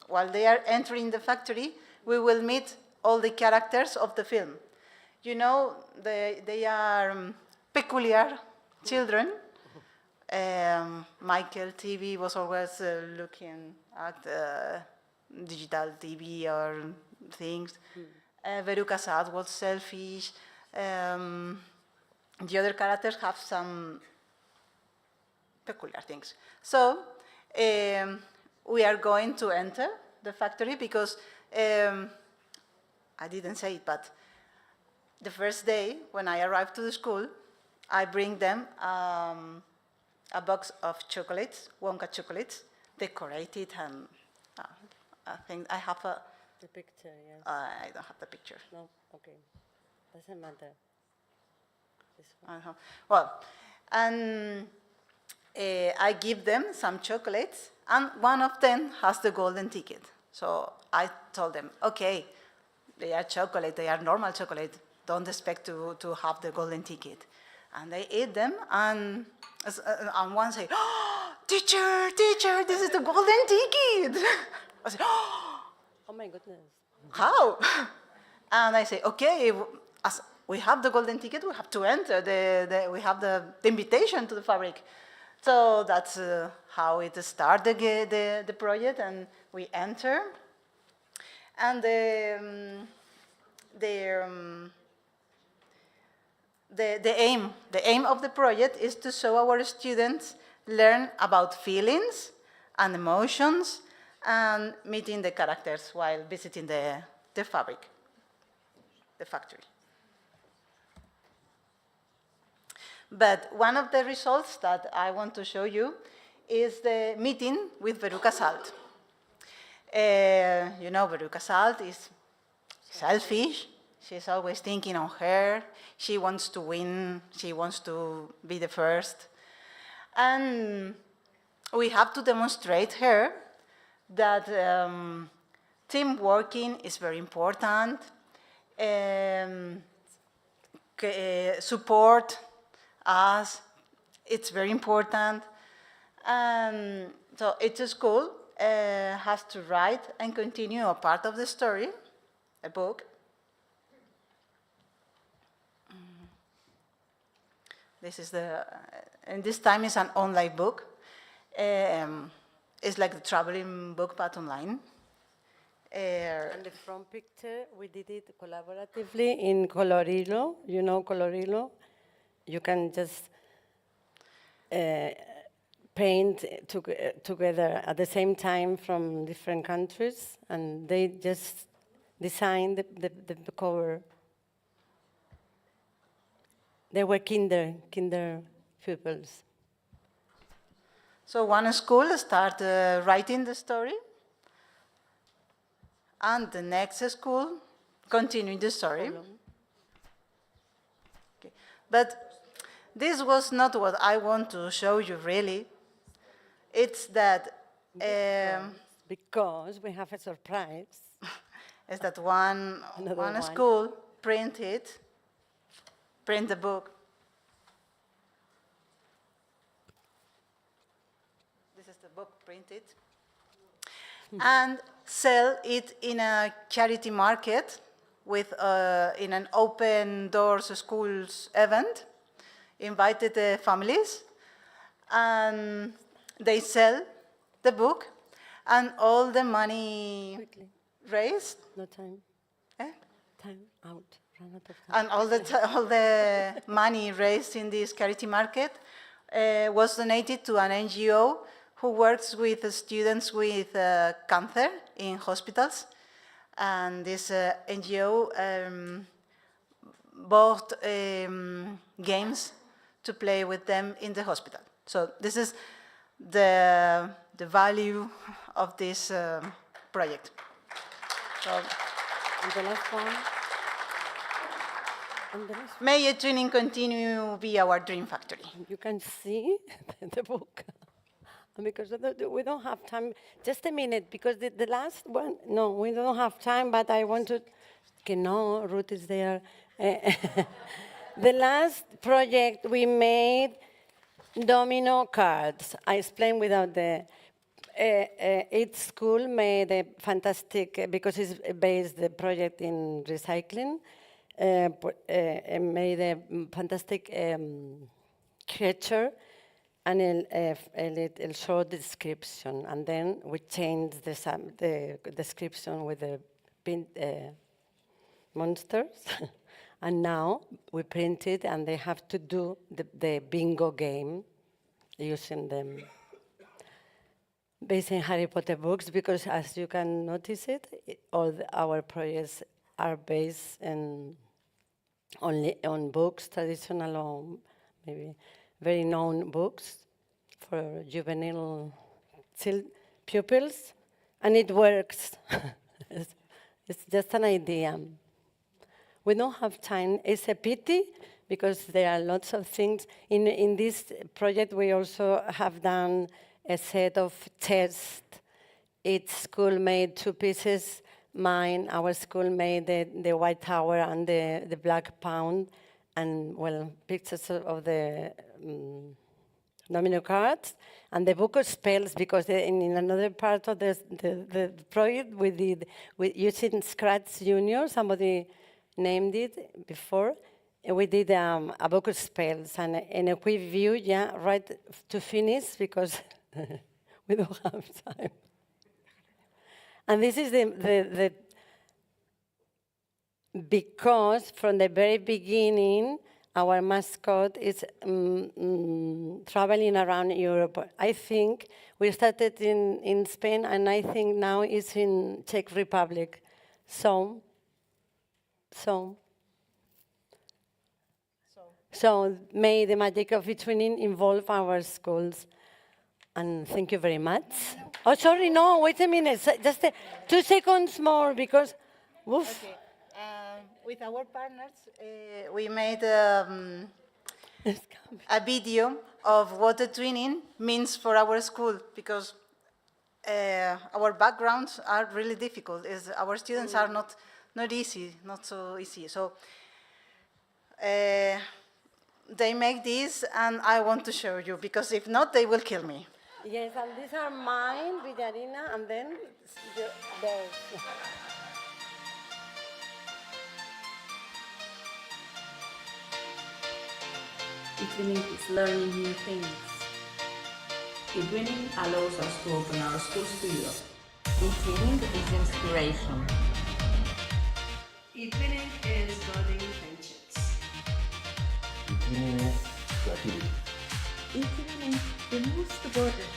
while they are entering the factory, we will meet all the characters of the film. You know, they are peculiar children. Michael TV was always looking at digital TV or things. Veruca Sad was selfish. The other characters have some peculiar things. So we are going to enter the factory because I didn't say it, but the first day when I arrived to the school, I bring them a box of chocolates, Wonka chocolates, decorated, and I think I have the picture, yes. I don't have the picture. No, okay, doesn't matter. This one. Well, and I give them some chocolates, and one of them has the golden ticket. So I told them, okay, they are chocolate, they are normal chocolate. Don't expect to have the golden ticket. And they eat them, and one say, oh, teacher, this is the golden ticket. I say, oh my goodness. How? And I say, okay, as we have the golden ticket, we have to enter, we have the invitation to the fabric. So that's how it started, the project, and we enter. And the aim of the project is to show our students learn about feelings and emotions and meeting the characters while visiting the fabric, the factory. But one of the results that I want to show you is the meeting with Veruca Salt. You know, Veruca Salt is selfish. She's always thinking on her. She wants to win. She wants to be the first. And we have to demonstrate her that team working is very important. Support us, it's very important. So each school has to write and continue a part of the story, a book. This is and this time it's an online book. It's like the traveling book, but online. And the front picture, we did it collaboratively in Colorillo. You know Colorillo? You can just paint together at the same time from different countries, and they just designed the cover. They were kinder pupils. So one school started writing the story, and the next school continued the story. Okay. But this was not what I want to show you, really. It's that... because we have a surprise. Is that one school print the book. This is the book printed. And sell it in a charity market with in an open doors schools event, invited the families, and they sell the book, and all the money raised. No time. Eh? Time out. Run out of time. And all the money raised in this charity market was donated to an NGO who works with students with cancer in hospitals. And this NGO bought games to play with them in the hospital. So this is the value of this project. So, and the last one. May eTwinning continue to be our dream factory. You can see the book. Because we don't have time. Just a minute, because the last one, no, we don't have time, but I want to, no, Ruth is there. The last project we made, domino cards. I explained without each school made a fantastic, because it's based the project in recycling, made a fantastic creature and a short description, and then we changed the description with the monsters, and now we print it, and they have to do the bingo game using them. Based on Harry Potter books, because as you can notice all our projects are based only on books, traditional or maybe very known books for juvenile pupils, and it works. It's just an idea. We don't have time. It's a pity because there are lots of things. In this project, we also have done a set of tests. Each school made 2 pieces. Our school made the White Tower and the Black Pound, and well, pictures of the domino cards, and the book of spells, because in another part of the project we did using Scratch Junior, somebody named it before, we did a book of spells, and in a quick view, right to finish, because we don't have time. And this is because from the very beginning, our mascot is traveling around Europe. I think we started in Spain, and I think now it's in Czech Republic. So may the magic of eTwinning involve our schools. And thank you very much. Oh, sorry, no, wait a minute. Just 2 seconds more, because, woof. Okay. With our partners, we made a video of what eTwinning means for our school, because our backgrounds are really difficult. Our students are not so easy. So they make this, and I want to show you, because if not, they will kill me. Yes, and these are mine, Villarina, and then theirs. eTwinning is learning new things. eTwinning allows us to open our schools to Europe. eTwinning is inspiration. eTwinning is building friendships. eTwinning is creativity. eTwinning removes the borders.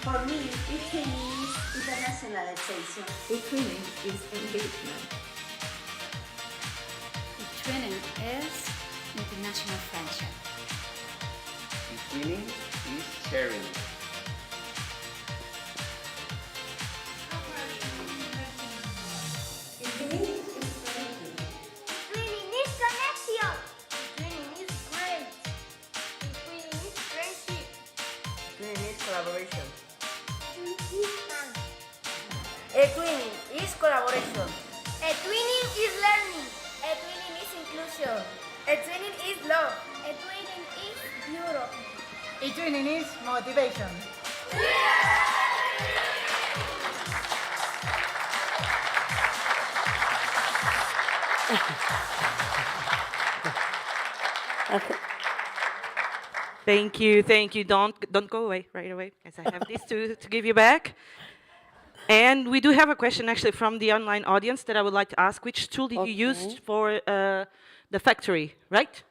For me, eTwinning is internationalization. eTwinning is engagement. eTwinning is international friendship. eTwinning is sharing. eTwinning is connecting. eTwinning is connection. eTwinning is great. eTwinning is friendship. eTwinning is collaboration. eTwinning is fun. eTwinning is collaboration. eTwinning is learning. eTwinning is inclusion. eTwinning is love. eTwinning is Europe. eTwinning is motivation. Thank you, thank you. Don't go away right away, because I have this to give you back. And we do have a question actually from the online audience that I would like to ask. Which tool did you use for the factory, right?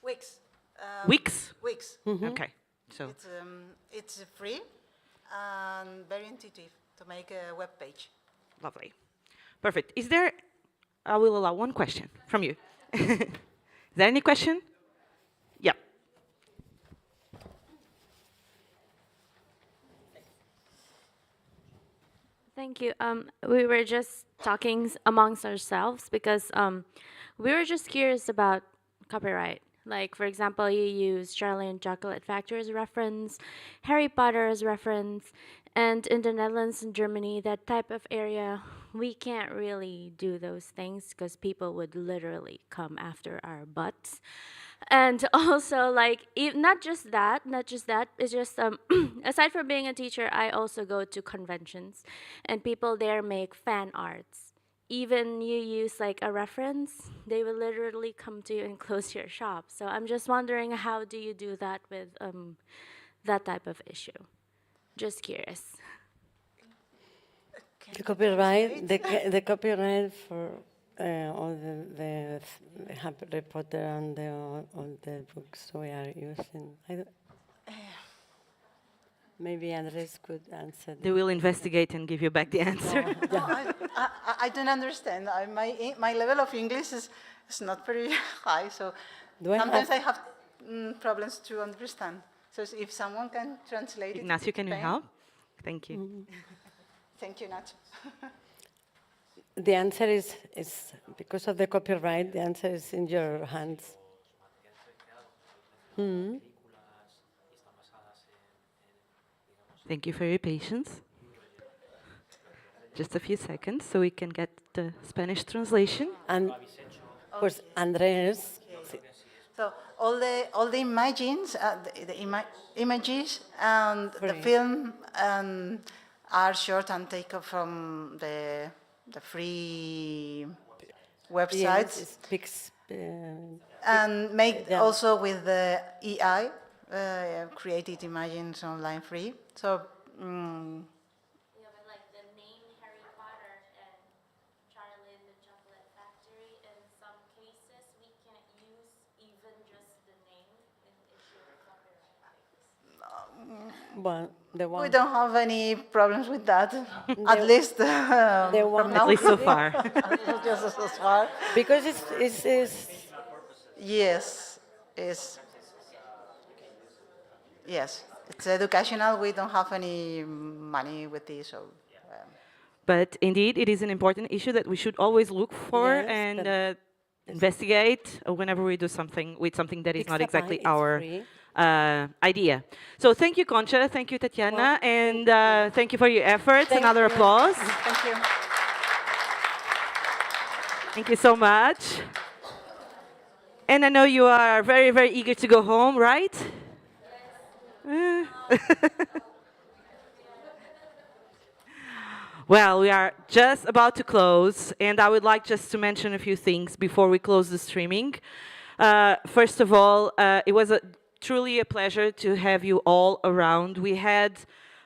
Wix. Wix? Wix. Okay, so. It's free and very intuitive to make a web page. Lovely. Perfect. Is there, I will allow one question from you. Is there any question? Yeah. Thank you. We were just talking amongst ourselves because we were just curious about copyright. Like, for example, you use Charlie and Chocolate Factory as a reference, Harry Potter as a reference, and in the Netherlands and Germany, that type of area, we can't really do those things because people would literally come after our butts. And also, like, not just that, it's just, aside from being a teacher, I also go to conventions, and people there make fan arts. Even you use like a reference, they will literally come to you and close your shop. So I'm just wondering, how do you do that with that type of issue? Just curious. The copyright, the copyright for all the Harry Potter and all the books we are using. Maybe Andres could answer. They will investigate and give you back the answer. No, I don't understand. My level of English is not very high, so sometimes I have problems to understand. So if someone can translate it. Ignacio, can you help? Thank you. Thank you, Nacho. The answer is because of the copyright, the answer is in your hands. Thank you for your patience. Just a few seconds so we can get the Spanish translation. And of course, Andres. So all the images, images and the film are short and taken from the free websites. And make also with the AI, created images online free. So. Yeah, but like the name Harry Potter and Charlie and the Chocolate Factory, in some cases we can't use even just the name in issue of copyright. Well, we don't have any problems with that, at least from now. At least so far. Just so far. Because it's yes, yes, it's educational. We don't have any money with this. So, but indeed, it is an important issue that we should always look for and investigate whenever we do something with something that is not exactly our idea. So thank you, Concha. Thank you, Tatiana. And thank you for your efforts. Another applause. Thank you. Thank you so much. And I know you are very, very eager to go home, right? Well, we are just about to close, and I would like just to mention a few things before we close the streaming. First of all, it was truly a pleasure to have you all around. We had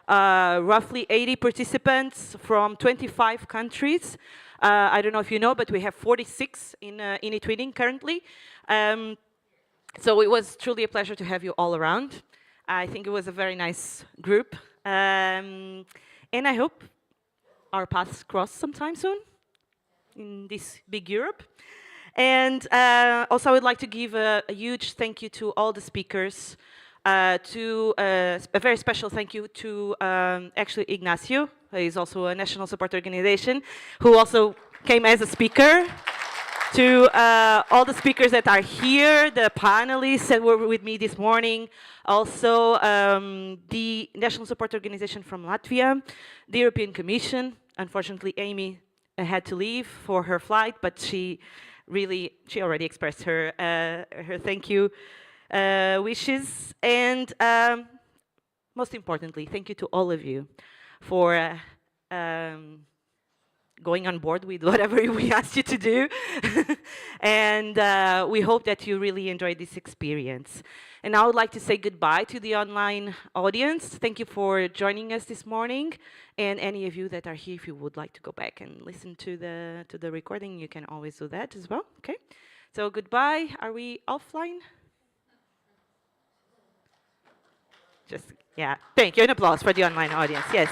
roughly 80 participants from 25 countries. I don't know if you know, but we have 46 in eTwinning currently. So it was truly a pleasure to have you all around. I think it was a very nice group. And I hope our paths cross sometime soon in this big Europe. And also I would like to give a huge thank you to all the speakers, a very special thank you to actually Ignacio, who is also a national support organization, who also came as a speaker, to all the speakers that are here, the panelists that were with me this morning, also the National Support Organization from Latvia, the European Commission. Unfortunately, Amy had to leave for her flight, but she already expressed her thank you wishes. And most importantly, thank you to all of you for going on board with whatever we asked you to do. And we hope that you really enjoyed this experience. And I would like to say goodbye to the online audience. Thank you for joining us this morning. And any of you that are here, if you would like to go back and listen to the recording, you can always do that as well. Okay. So goodbye. Are we offline? Yeah. Thank you. An applause for the online audience. Yes.